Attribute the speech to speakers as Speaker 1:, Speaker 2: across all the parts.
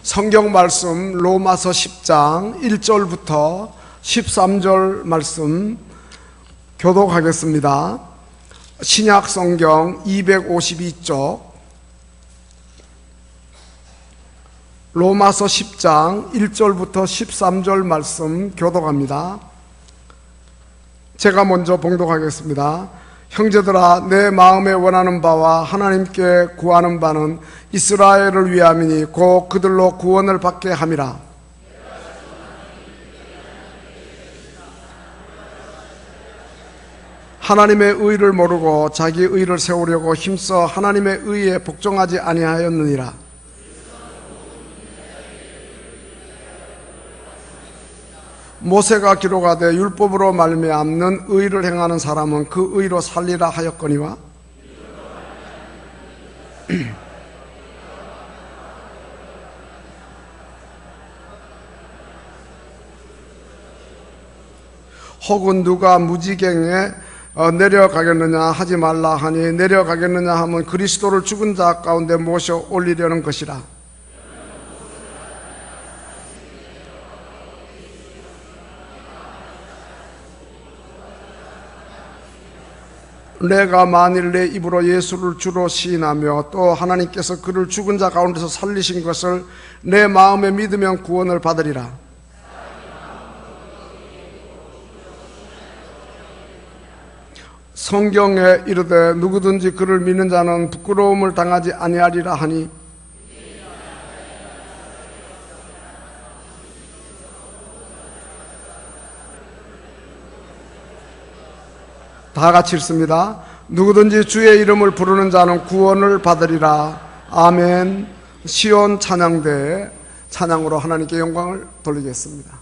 Speaker 1: 성경 말씀 로마서 10장 1절부터 13절 말씀 교독하겠습니다. 신약 성경 252쪽 로마서 10장 1절부터 13절 말씀 교독합니다. 제가 먼저 봉독하겠습니다. 형제들아, 내 마음에 원하는 바와 하나님께 구하는 바는 이스라엘을 위함이니 곧 그들로 구원을 받게 함이라. 하나님의 의를 모르고 자기 의를 세우려고 힘써 하나님의 의에 복종하지 아니하였느니라. 모세가 기록하되 율법으로 말미암는 의를 행하는 사람은 그 의로 살리라 하였거니와 혹은 누가 무지갱에 내려가겠느냐 하지 말라 하니 내려가겠느냐 하면 그리스도를 죽은 자 가운데 모셔 올리려는 것이라. 내가 만일 내 입으로 예수를 주로 시인하며 또 하나님께서 그를 죽은 자 가운데서 살리신 것을 내 마음에 믿으면 구원을 받으리라. 성경에 이르되 누구든지 그를 믿는 자는 부끄러움을 당하지 아니하리라 하니 다 같이 읽습니다. 누구든지 주의 이름을 부르는 자는 구원을 받으리라. 아멘. 시온 찬양대 찬양으로 하나님께 영광을 돌리겠습니다.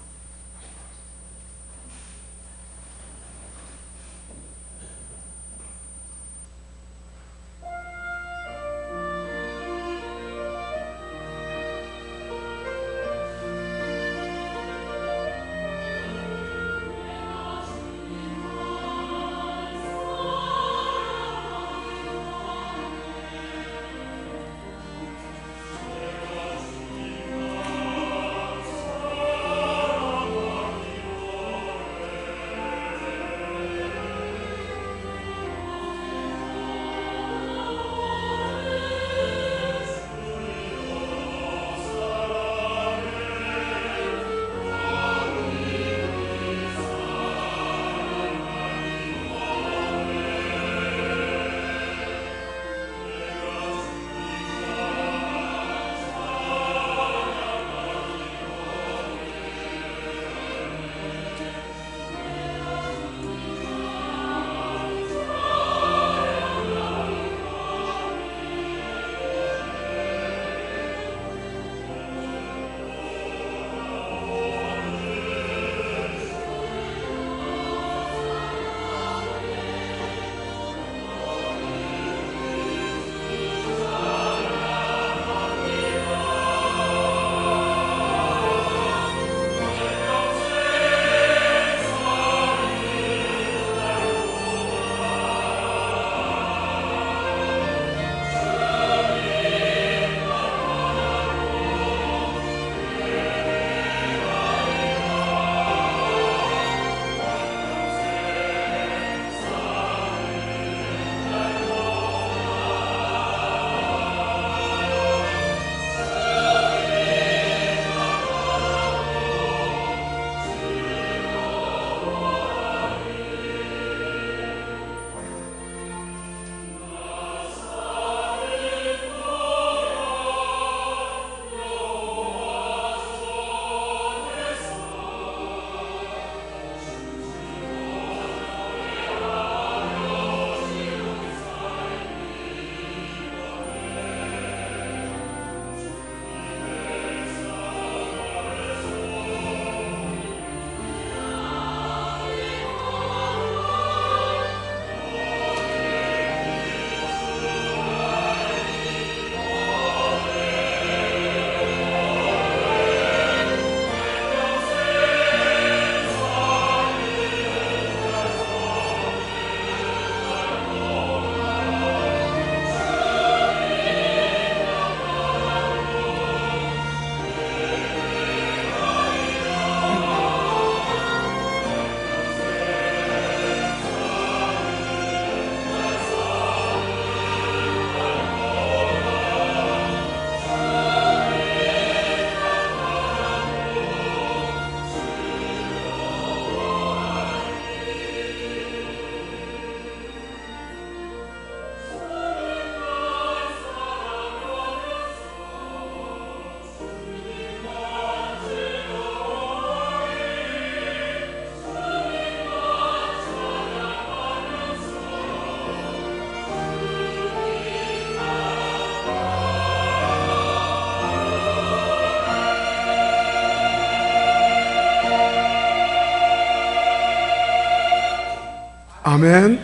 Speaker 1: 아멘.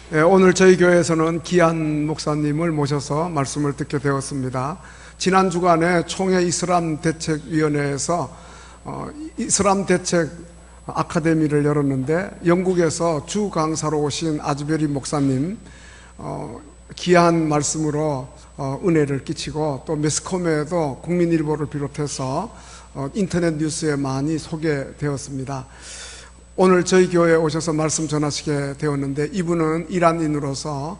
Speaker 1: 네, 오늘 저희 교회에서는 기한 목사님을 모셔서 말씀을 듣게 되었습니다. 지난 주간에 총회 이슬람 대책위원회에서 이슬람 대책 아카데미를 열었는데 영국에서 주 강사로 오신 아즈베리 목사님 귀한 말씀으로 은혜를 끼치고 또 매스컴에도 국민일보를 비롯해서 인터넷 뉴스에 많이 소개되었습니다. 오늘 저희 교회에 오셔서 말씀 전하시게 되었는데 이분은 이란인으로서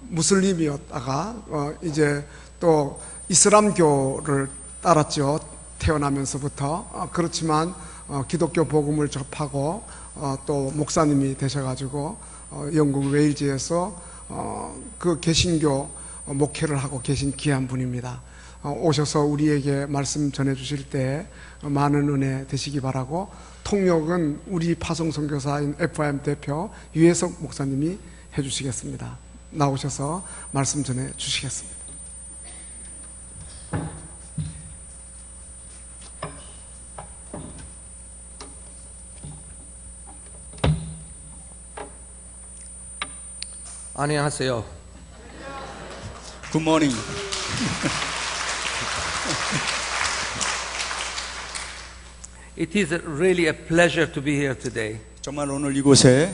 Speaker 1: 무슬림이었다가 이제 또 이슬람교를 따랐죠. 태어나면서부터. 그렇지만 기독교 복음을 접하고 또 목사님이 되셔가지고 영국 웨일즈에서 그 개신교 목회를 하고 계신 귀한 분입니다. 오셔서 우리에게 말씀 전해주실 때 많은 은혜 되시기 바라고, 통역은 우리 파송선교사인 FIM 대표 유혜석 목사님이 해주시겠습니다. 나오셔서 말씀 전해 주시겠습니다.
Speaker 2: 안녕하세요.
Speaker 3: Good morning.
Speaker 2: It is really a pleasure to be here today,
Speaker 3: 정말 오늘 이곳에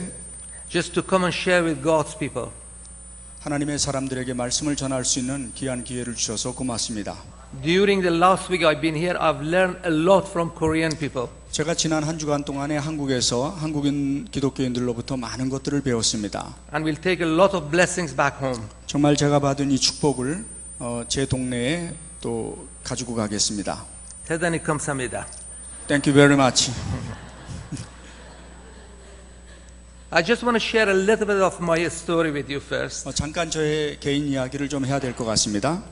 Speaker 2: just to come and share with God's people.
Speaker 3: 하나님의 사람들에게 말씀을 전할 수 있는 귀한 기회를 주셔서 고맙습니다.
Speaker 2: During the last week I've been here, I've learned a lot from Korean people.
Speaker 3: 제가 지난 한 주간 동안에 한국에서 한국인 기독교인들로부터 많은 것들을 배웠습니다.
Speaker 2: And we'll take a lot of blessings back home.
Speaker 3: 정말 제가 받은 이 축복을 제 동네에 또 가지고 가겠습니다.
Speaker 2: 대단히 감사합니다.
Speaker 3: Thank you very much.
Speaker 2: I just want to share a little bit of my story with you first.
Speaker 3: 잠깐 저의 개인 이야기를 좀 해야 될 것 같습니다.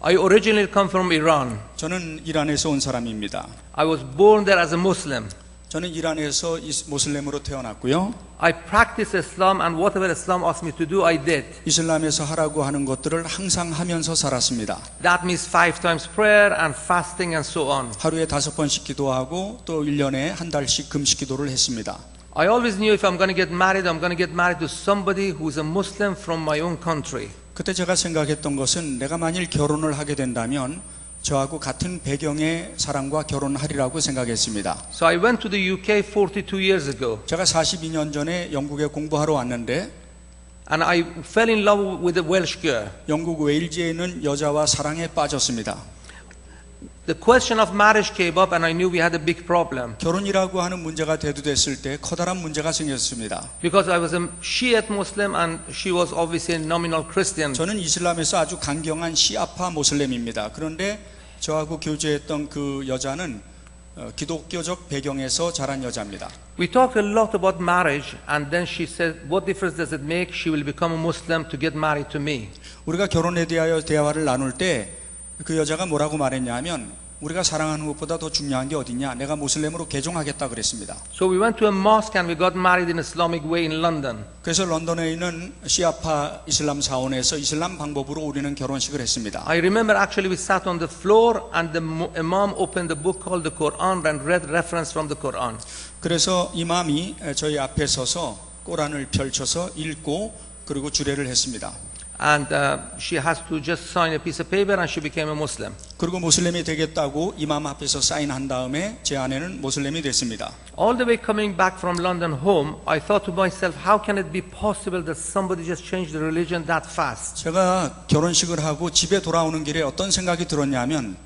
Speaker 2: I originally come from Iran.
Speaker 3: 저는 이란에서 온 사람입니다.
Speaker 2: I was born there as a Muslim.
Speaker 3: 저는 이란에서 모슬렘으로 태어났고요.
Speaker 2: I practiced Islam and whatever Islam asked me to do, I did.
Speaker 3: 이슬람에서 하라고 하는 것들을 항상 하면서 살았습니다.
Speaker 2: That means 5 times prayer and fasting and so on.
Speaker 3: 하루에 5번씩 기도하고 또 1년에 한 달씩 금식 기도를 했습니다.
Speaker 2: I always knew if I'm going to get married, I'm going to get married to somebody who's a Muslim from my own country.
Speaker 3: 그때 제가 생각했던 것은 내가 만일 결혼을 하게 된다면 저하고 같은 배경의 사람과 결혼하리라고 생각했습니다.
Speaker 2: So I went to the UK 42 years ago.
Speaker 3: 제가 42년 전에 영국에 공부하러 왔는데
Speaker 2: And I fell in love with a Welsh girl.
Speaker 3: 영국 웨일즈에 있는 여자와 사랑에 빠졌습니다.
Speaker 2: The question of marriage came up and I knew we had a big problem.
Speaker 3: 결혼이라고 하는 문제가 대두됐을 때 커다란 문제가 생겼습니다.
Speaker 2: Because I was a Shiite Muslim and she was obviously a nominal Christian.
Speaker 3: 저는 이슬람에서 아주 강경한 시아파 모슬렘입니다. 그런데 저하고 교제했던 그 여자는 기독교적 배경에서 자란 여자입니다.
Speaker 2: We talked a lot about marriage and then she said, what difference does it make? She will become a Muslim to get married to me.
Speaker 3: 우리가 결혼에 대하여 대화를 나눌 때 그 여자가 뭐라고 말했냐면 우리가 사랑하는 것보다 더 중요한 게 어디냐? 내가 모슬렘으로 개종하겠다 그랬습니다.
Speaker 2: So we went to a mosque and we got married in Islamic way in London.
Speaker 3: 그래서 런던에 있는 시아파 이슬람 사원에서 이슬람 방법으로 우리는 결혼식을 했습니다.
Speaker 2: I remember actually we sat on the floor and the imam opened the book called the Quran and read reference from the Quran.
Speaker 3: 그래서 이맘이 저희 앞에 서서 꼬란을 펼쳐서 읽고 그리고 주례를 했습니다.
Speaker 2: And she has to just sign a piece of paper and she became a Muslim.
Speaker 3: 그리고 모슬렘이 되겠다고 이맘 앞에서 사인한 다음에 제 아내는 모슬렘이 됐습니다.
Speaker 2: All the way coming back from London home, I thought to myself, how can it be possible that somebody just changed the religion that fast?
Speaker 3: 제가 결혼식을 하고 집에 돌아오는 길에 어떤 생각이 들었냐면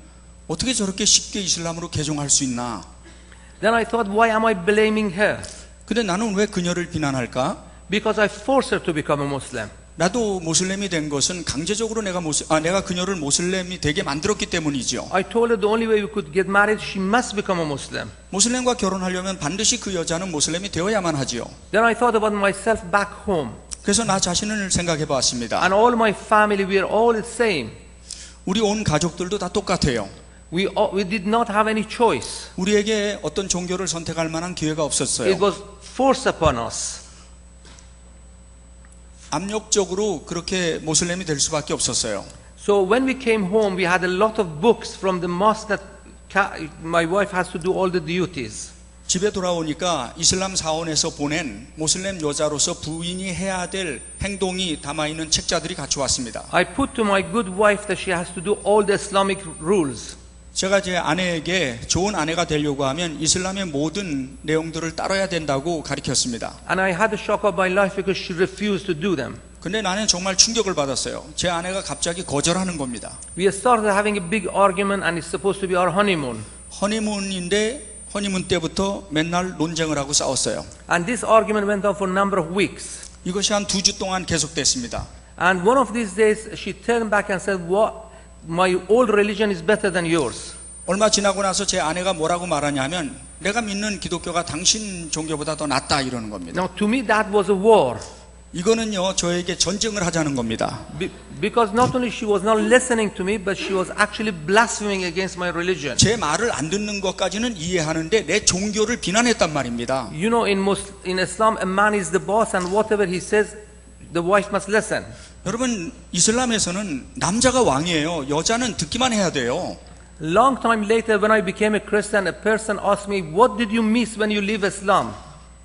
Speaker 3: 어떻게 저렇게 쉽게 이슬람으로 개종할 수 있나?
Speaker 2: Then I thought, why am I blaming her?
Speaker 3: 근데 나는 왜 그녀를 비난할까?
Speaker 2: Because I forced her to become a Muslim.
Speaker 3: 나도 모슬렘이 된 것은 강제적으로 내가 그녀를 모슬렘이 되게 만들었기 때문이죠.
Speaker 2: I told her the only way we could get married, she must become a Muslim.
Speaker 3: 모슬렘과 결혼하려면 반드시 그 여자는 모슬렘이 되어야만 하지요.
Speaker 2: Then I thought about myself back home.
Speaker 3: 그래서 나 자신을 생각해 봤습니다.
Speaker 2: And all my family, we are all the same.
Speaker 3: 우리 온 가족들도 다 똑같아요.
Speaker 2: We did not have any choice.
Speaker 3: 우리에게 어떤 종교를 선택할 만한 기회가 없었어요.
Speaker 2: It was forced upon us.
Speaker 3: 압력적으로 그렇게 모슬렘이 될 수밖에 없었어요.
Speaker 2: So when we came home, we had a lot of books from the mosque that my wife has to do all the duties.
Speaker 3: 집에 돌아오니까 이슬람 사원에서 보낸 모슬렘 여자로서 부인이 해야 될 행동이 담아있는 책자들이 같이 왔습니다.
Speaker 2: I put to my good wife that she has to do all the Islamic rules.
Speaker 3: 제가 제 아내에게 좋은 아내가 되려고 하면 이슬람의 모든 내용들을 따라야 된다고 가르쳤습니다.
Speaker 2: And I had a shock of my life because she refused to do them.
Speaker 3: 근데 나는 정말 충격을 받았어요. 제 아내가 갑자기 거절하는 겁니다.
Speaker 2: We started having a big argument and it's supposed to be our honeymoon.
Speaker 3: 허니문인데 허니문 때부터 맨날 논쟁을 하고 싸웠어요.
Speaker 2: And this argument went on for a number of weeks.
Speaker 3: 이것이 한 2주 동안 계속됐습니다.
Speaker 2: And one of these days she turned back and said, "What? My old religion is better than yours."
Speaker 3: 얼마 지나고 나서 제 아내가 뭐라고 말하냐면 내가 믿는 기독교가 당신 종교보다 더 낫다 이러는 겁니다.
Speaker 2: Now to me that was a war.
Speaker 3: 이거는요 저에게 전쟁을 하자는 겁니다.
Speaker 2: Because not only she was not listening to me, but she was actually blaspheming against my religion.
Speaker 3: 제 말을 안 듣는 것까지는 이해하는데 내 종교를 비난했단 말입니다.
Speaker 2: You know, in Islam, a man is the boss, and whatever he says, the wife must listen.
Speaker 3: 여러분 이슬람에서는 남자가 왕이에요. 여자는 듣기만 해야 돼요.
Speaker 2: Long time later, when I became a Christian, a person asked me, "What did you miss when you leave Islam?"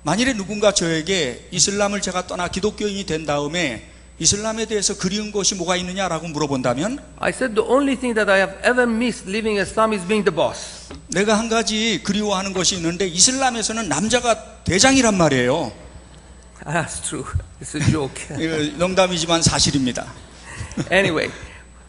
Speaker 3: 만일에 누군가 저에게 이슬람을 제가 떠나 기독교인이 된 다음에 이슬람에 대해서 그리운 것이 뭐가 있느냐라고 물어본다면
Speaker 2: I said, "The only thing that I have ever missed leaving Islam is being the boss."
Speaker 3: 내가 한 가지 그리워하는 것이 있는데 이슬람에서는 남자가 대장이란 말이에요.
Speaker 2: That's true. It's a joke.
Speaker 3: 이거 농담이지만 사실입니다.
Speaker 2: Anyway,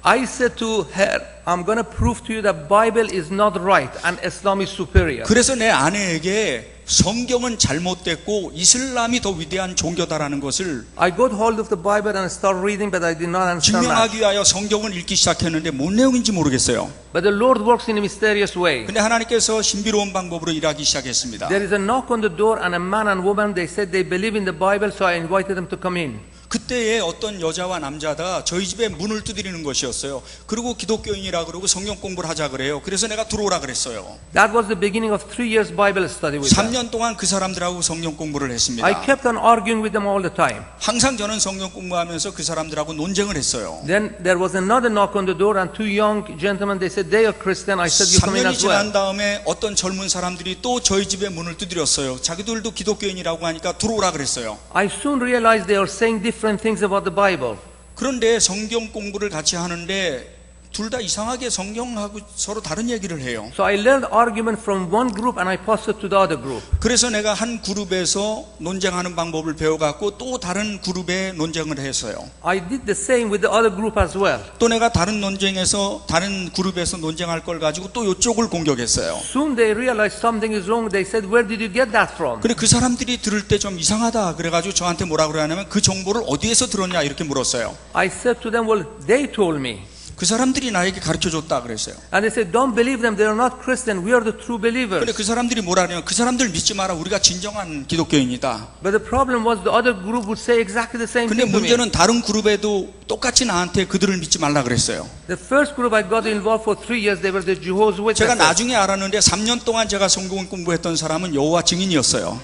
Speaker 2: I said to her, "I'm going to prove to you that Bible is not right and Islam is superior."
Speaker 3: 그래서 내 아내에게 성경은 잘못됐고 이슬람이 더 위대한 종교다라는 것을
Speaker 2: I got hold of the Bible and started reading, but I did not understand much.
Speaker 3: 증명하기 위하여 성경을 읽기 시작했는데 뭔 내용인지 모르겠어요.
Speaker 2: But the Lord works in a mysterious way.
Speaker 3: 근데 하나님께서 신비로운 방법으로 일하기 시작했습니다.
Speaker 2: There is a knock on the door and a man and woman, they said they believe in the Bible, so I invited them to come in.
Speaker 3: 그때에 어떤 여자와 남자가 저희 집에 문을 두드리는 것이었어요. 그리고 기독교인이라 그러고 성경 공부를 하자 그래요. 그래서 내가 들어오라 그랬어요.
Speaker 2: That was the beginning of 3 years Bible study with them.
Speaker 3: 3년 동안 그 사람들하고 성경 공부를 했습니다.
Speaker 2: I kept on arguing with them all the time.
Speaker 3: 항상 저는 성경 공부하면서 그 사람들하고 논쟁을 했어요.
Speaker 2: Then there was another knock on the door and two young gentlemen, they said they are Christian. I said you come in
Speaker 3: 3년이
Speaker 2: as well.
Speaker 3: 지난 다음에 어떤 젊은 사람들이 또 저희 집에 문을 두드렸어요. 자기들도 기독교인이라고 하니까 들어오라 그랬어요.
Speaker 2: I soon realized they are saying different things about the Bible.
Speaker 3: 그런데 성경 공부를 같이 하는데 둘 다 이상하게 성경하고 서로 다른 얘기를 해요.
Speaker 2: So I learned argument from one group and I passed it to the other group.
Speaker 3: 그래서 내가 한 그룹에서 논쟁하는 방법을 배워갖고 또 다른 그룹에 논쟁을 했어요.
Speaker 2: I did the same with the other group as well.
Speaker 3: 또 내가 다른 그룹에서 논쟁할 걸 가지고 또 이쪽을 공격했어요.
Speaker 2: Soon they realized something is wrong. They said, "Where did you get that from?"
Speaker 3: 근데 그 사람들이 들을 때 좀 이상하다 그래가지고 저한테 뭐라 그러냐면 그 정보를 어디에서 들었냐 이렇게 물었어요.
Speaker 2: I said to them, "Well, they told me."
Speaker 3: 그 사람들이 나에게 가르쳐줬다 그랬어요.
Speaker 2: And they said, "Don't believe them. They are not Christian. We are the true
Speaker 3: 근데
Speaker 2: believers."
Speaker 3: 그 사람들이 뭐라 그러냐면 그 사람들 믿지 마라. 우리가 진정한 기독교인이다.
Speaker 2: But the problem was the other group would say exactly the same
Speaker 3: 근데
Speaker 2: thing to me.
Speaker 3: 문제는 다른 그룹에도 똑같이 나한테 그들을 믿지 말라 그랬어요.
Speaker 2: The first group I got involved for 3 years, they were the Jehovah's
Speaker 3: 제가
Speaker 2: Witnesses.
Speaker 3: 나중에 알았는데 3년 동안 제가 성경 공부했던 사람은 여호와 증인이었어요.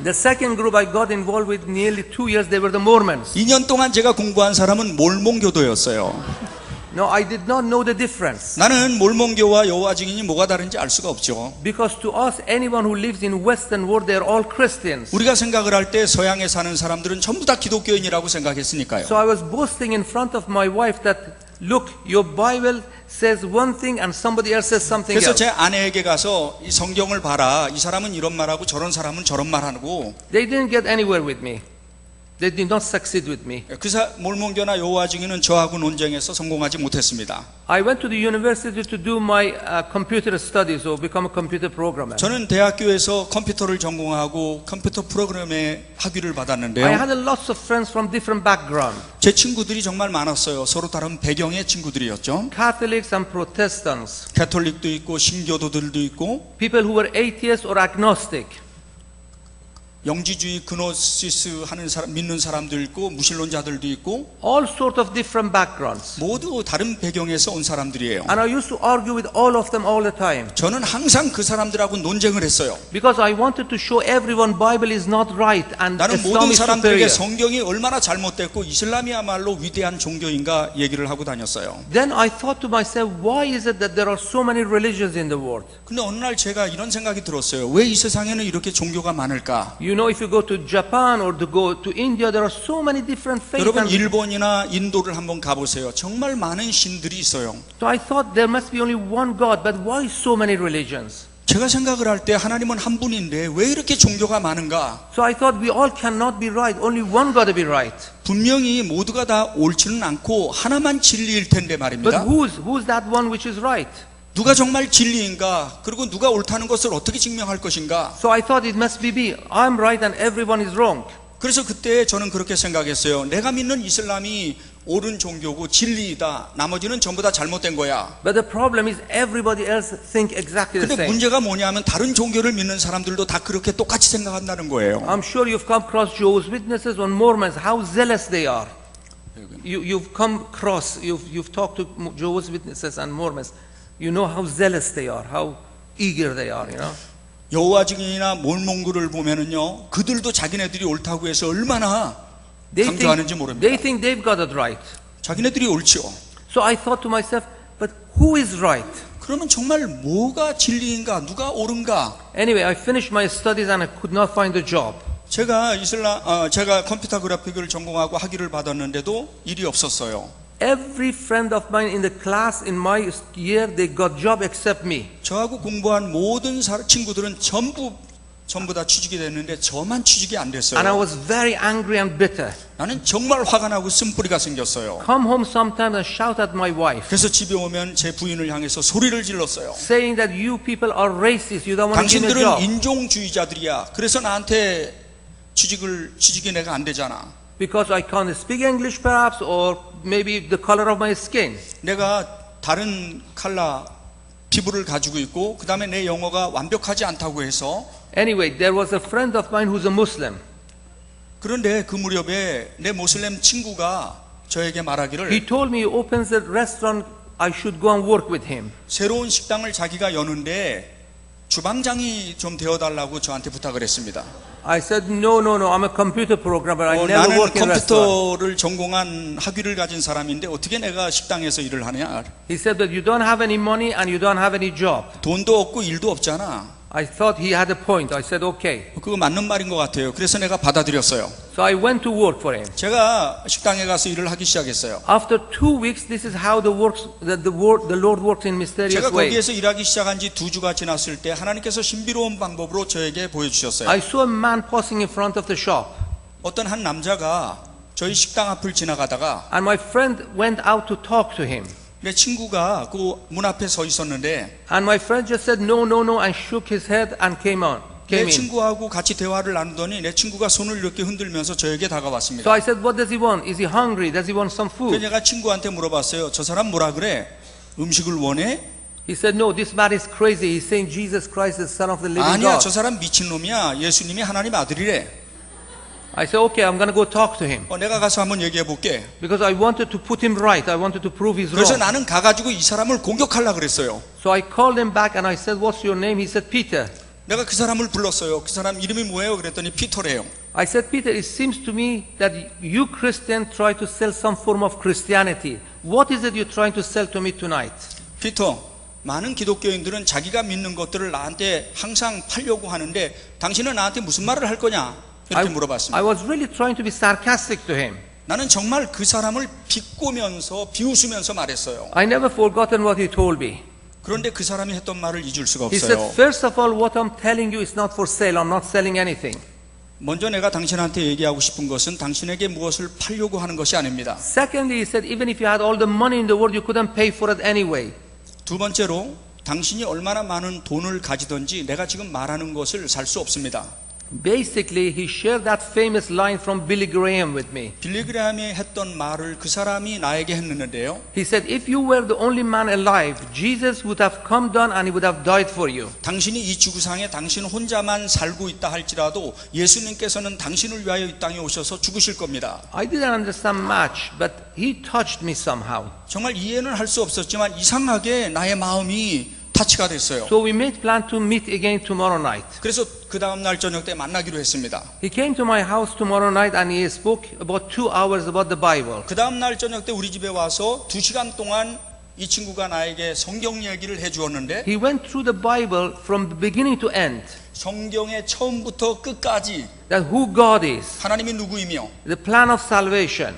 Speaker 2: The second group I got involved with nearly 2 years, they were the Mormons.
Speaker 3: 2년 동안 제가 공부한 사람은 몰몬교도였어요.
Speaker 2: No, I did not know the difference.
Speaker 3: 나는 몰몬교와 여호와 증인이 뭐가 다른지 알 수가 없죠.
Speaker 2: Because to us, anyone who lives in Western world, they are all Christians.
Speaker 3: 우리가 생각을 할 때 서양에 사는 사람들은 전부 다 기독교인이라고 생각했으니까요.
Speaker 2: So I was boasting in front of my wife that, "Look, your Bible says one thing and somebody else says something
Speaker 3: 그래서
Speaker 2: else."
Speaker 3: 제 아내에게 가서 이 성경을 봐라. 이 사람은 이런 말하고 저런 사람은 저런 말하고.
Speaker 2: They didn't get anywhere with me. They did not succeed with me.
Speaker 3: 몰몬교나 여호와 증인은 저하고 논쟁에서 성공하지 못했습니다.
Speaker 2: I went to the university to do my computer studies or become a computer programmer.
Speaker 3: 저는 대학교에서 컴퓨터를 전공하고 컴퓨터 프로그램에 학위를
Speaker 2: I
Speaker 3: 받았는데요.
Speaker 2: had lots of friends from different backgrounds.
Speaker 3: 제 친구들이 정말 많았어요. 서로 다른 배경의 친구들이었죠.
Speaker 2: Catholics and Protestants.
Speaker 3: 가톨릭도 있고 신교도들도 있고
Speaker 2: People who were atheists or agnostic.
Speaker 3: 영지주의 그노시스 하는 사람 믿는 사람도 있고 무신론자들도 있고
Speaker 2: all sort of different backgrounds.
Speaker 3: 모두 다른 배경에서 온 사람들이에요.
Speaker 2: And I used to argue with all of them all the time.
Speaker 3: 저는 항상 그 사람들하고 논쟁을 했어요.
Speaker 2: Because I wanted to show everyone Bible is not right and
Speaker 3: 나는
Speaker 2: Islam
Speaker 3: 모든
Speaker 2: is
Speaker 3: 사람들에게
Speaker 2: superior.
Speaker 3: 성경이 얼마나 잘못됐고 이슬람이야말로 위대한 종교인가 얘기를 하고 다녔어요.
Speaker 2: Then I thought to myself, why is it that there are so many religions in the world?
Speaker 3: 근데 어느 날 제가 이런 생각이 들었어요. 왜 이 세상에는 이렇게 종교가 많을까?
Speaker 2: You know, if you go to Japan or to go to India, there are so many different faiths.
Speaker 3: 여러분
Speaker 2: And
Speaker 3: 일본이나 인도를 한번 가보세요. 정말 많은 신들이 있어요.
Speaker 2: so I thought there must be only one God, but why so many religions?
Speaker 3: 제가 생각을 할 때 하나님은 한 분인데 왜 이렇게 종교가 많은가?
Speaker 2: So I thought we all cannot be right. Only one got to be right.
Speaker 3: 분명히 모두가 다 옳지는 않고 하나만 진리일 텐데
Speaker 2: But
Speaker 3: 말입니다.
Speaker 2: who's that one which is right?
Speaker 3: 누가 정말 진리인가? 그리고 누가 옳다는 것을 어떻게 증명할 것인가?
Speaker 2: So I thought it must be me. I'm right and everyone is wrong.
Speaker 3: 그래서 그때 저는 그렇게 생각했어요. 내가 믿는 이슬람이 옳은 종교고 진리이다. 나머지는 전부 다 잘못된 거야.
Speaker 2: But the problem is everybody else think exactly the
Speaker 3: 근데
Speaker 2: same.
Speaker 3: 문제가 뭐냐면 다른 종교를 믿는 사람들도 다 그렇게 똑같이 생각한다는 거예요.
Speaker 2: I'm sure you've come across Jehovah's Witnesses or Mormons, how zealous they are. You've come across, you've talked to Jehovah's Witnesses and Mormons. You know how zealous they are, how eager they are, you know.
Speaker 3: 여호와 증인이나 몰몬그를 보면은요, 그들도 자기네들이 옳다고 해서 얼마나 강조하는지 모릅니다.
Speaker 2: They think they've got it right.
Speaker 3: 자기네들이 옳죠.
Speaker 2: So I thought to myself, but who is right?
Speaker 3: 그러면 정말 뭐가 진리인가, 누가 옳은가?
Speaker 2: Anyway, I finished my studies and I could not find a job.
Speaker 3: 제가 컴퓨터 그래픽을 전공하고 학위를 받았는데도 일이 없었어요.
Speaker 2: Every friend of mine in the class in my year, they got job except me.
Speaker 3: 저하고 공부한 모든 친구들은 전부 다 취직이 됐는데 저만 취직이 안
Speaker 2: And I
Speaker 3: 됐어요.
Speaker 2: was very angry and bitter.
Speaker 3: 나는 정말 화가 나고 쓴뿌리가 생겼어요.
Speaker 2: Come home sometimes and shout at my wife,
Speaker 3: 그래서 집에 오면 제 부인을 향해서 소리를 질렀어요.
Speaker 2: saying that you people are racist. You don't want to give me a
Speaker 3: 당신들은
Speaker 2: job.
Speaker 3: 인종주의자들이야. 그래서 나한테 취직이 내가 안 되잖아.
Speaker 2: Because I can't speak English perhaps, or maybe the color of my skin.
Speaker 3: 내가 다른 컬러 피부를 가지고 있고 그 다음에 내 영어가 완벽하지 않다고 해서
Speaker 2: Anyway, there was a friend of mine who's a Muslim.
Speaker 3: 그런데 그 무렵에 내 모슬렘 친구가 저에게
Speaker 2: He
Speaker 3: 말하기를
Speaker 2: told me he opens a restaurant, I should go and work with him.
Speaker 3: 새로운 식당을 자기가 여는데 주방장이 좀 되어달라고 저한테 부탁을 했습니다.
Speaker 2: I said, no, I'm a computer programmer. I never
Speaker 3: 나는
Speaker 2: work in a restaurant.
Speaker 3: 컴퓨터를 전공한 학위를 가진 사람인데 어떻게 내가 식당에서 일을 하냐?
Speaker 2: He said that you don't have any money and you don't have any job.
Speaker 3: 돈도 없고 일도 없잖아.
Speaker 2: I thought he had a point. I said, okay.
Speaker 3: 그거 맞는 말인 것 같아요. 그래서 내가 받아들였어요.
Speaker 2: So I went to work for him.
Speaker 3: 제가 식당에 가서 일을 하기 시작했어요.
Speaker 2: After 2 weeks, this is how the Lord works in mysterious
Speaker 3: 제가
Speaker 2: way.
Speaker 3: 거기에서 일하기 시작한 지 2주가 지났을 때 하나님께서 신비로운 방법으로 저에게 보여주셨어요.
Speaker 2: I saw a man passing in front of the shop.
Speaker 3: 어떤 한 남자가 저희 식당 앞을 지나가다가
Speaker 2: And my friend went out to talk to him.
Speaker 3: 내 친구가 그 문 앞에 서 있었는데
Speaker 2: And my friend just said, no, and shook his head and came
Speaker 3: 내
Speaker 2: in.
Speaker 3: 친구하고 같이 대화를 나누더니 내 친구가 손을 이렇게 흔들면서 저에게
Speaker 2: So
Speaker 3: 다가왔습니다.
Speaker 2: I said, what does he want? Is he hungry? Does he want some
Speaker 3: 그래서
Speaker 2: food?
Speaker 3: 내가 친구한테 물어봤어요. 저 사람 뭐라 그래? 음식을 원해?
Speaker 2: He said, no, this man is crazy. He's saying Jesus Christ is the Son of the living
Speaker 3: 아니야,
Speaker 2: God.
Speaker 3: 저 사람 미친놈이야. 예수님이 하나님 아들이래.
Speaker 2: I said, okay, I'm going to go talk to him.
Speaker 3: 내가 가서 한번 얘기해 볼게.
Speaker 2: Because I wanted to put him right. I wanted to prove he's
Speaker 3: 그래서
Speaker 2: wrong.
Speaker 3: 나는 가가지고 이 사람을 공격하려고 그랬어요.
Speaker 2: So I called him back and I said, what's your name? He said, Peter.
Speaker 3: 내가 그 사람을 불렀어요. 그 사람 이름이 뭐예요? 그랬더니 피터래요.
Speaker 2: I said, Peter, it seems to me that you Christians try to sell some form of Christianity. What is it you're trying to sell to me tonight?
Speaker 3: 피터, 많은 기독교인들은 자기가 믿는 것들을 나한테 항상 팔려고 하는데 당신은 나한테 무슨 말을 할 거냐? 이렇게 물어봤습니다.
Speaker 2: I was really trying to be sarcastic to him.
Speaker 3: 나는 정말 그 사람을 비꼬면서 비웃으면서 말했어요.
Speaker 2: I never forgotten what he told me.
Speaker 3: 그런데 그 사람이 했던 말을 잊을 수가
Speaker 2: He said,
Speaker 3: 없어요.
Speaker 2: first of all, what I'm telling you is not for sale. I'm not selling anything.
Speaker 3: 먼저 내가 당신한테 얘기하고 싶은 것은 당신에게 무엇을 팔려고 하는 것이 아닙니다.
Speaker 2: Secondly, he said, even if you had all the money in the world, you couldn't pay for it anyway.
Speaker 3: 두 번째로 당신이 얼마나 많은 돈을 가지든지 내가 지금 말하는 것을 살 수 없습니다.
Speaker 2: Basically, he shared that famous line from Billy Graham with me.
Speaker 3: 빌리그램이 했던 말을 그 사람이 나에게 했는데요.
Speaker 2: He said, if you were the only man alive, Jesus would have come down and he would have died for you.
Speaker 3: 당신이 이 지구상에 당신 혼자만 살고 있다 할지라도 예수님께서는 당신을 위하여 이 땅에 오셔서 죽으실 겁니다.
Speaker 2: I didn't understand much, but he touched me somehow.
Speaker 3: 정말 이해는 할 수 없었지만 이상하게 나의 마음이 타치가 됐어요.
Speaker 2: So we made plan to meet again tomorrow night.
Speaker 3: 그래서 그 다음 날 저녁 때 만나기로 했습니다.
Speaker 2: He came to my house tomorrow night and he spoke about 2 hours about the Bible.
Speaker 3: 그 다음 날 저녁 때 우리 집에 와서 2시간 동안 이 친구가 나에게 성경 얘기를 해주었는데
Speaker 2: He went through the Bible from the beginning to end.
Speaker 3: 성경의 처음부터 끝까지
Speaker 2: That who God is,
Speaker 3: 하나님이 누구이며
Speaker 2: the plan of salvation,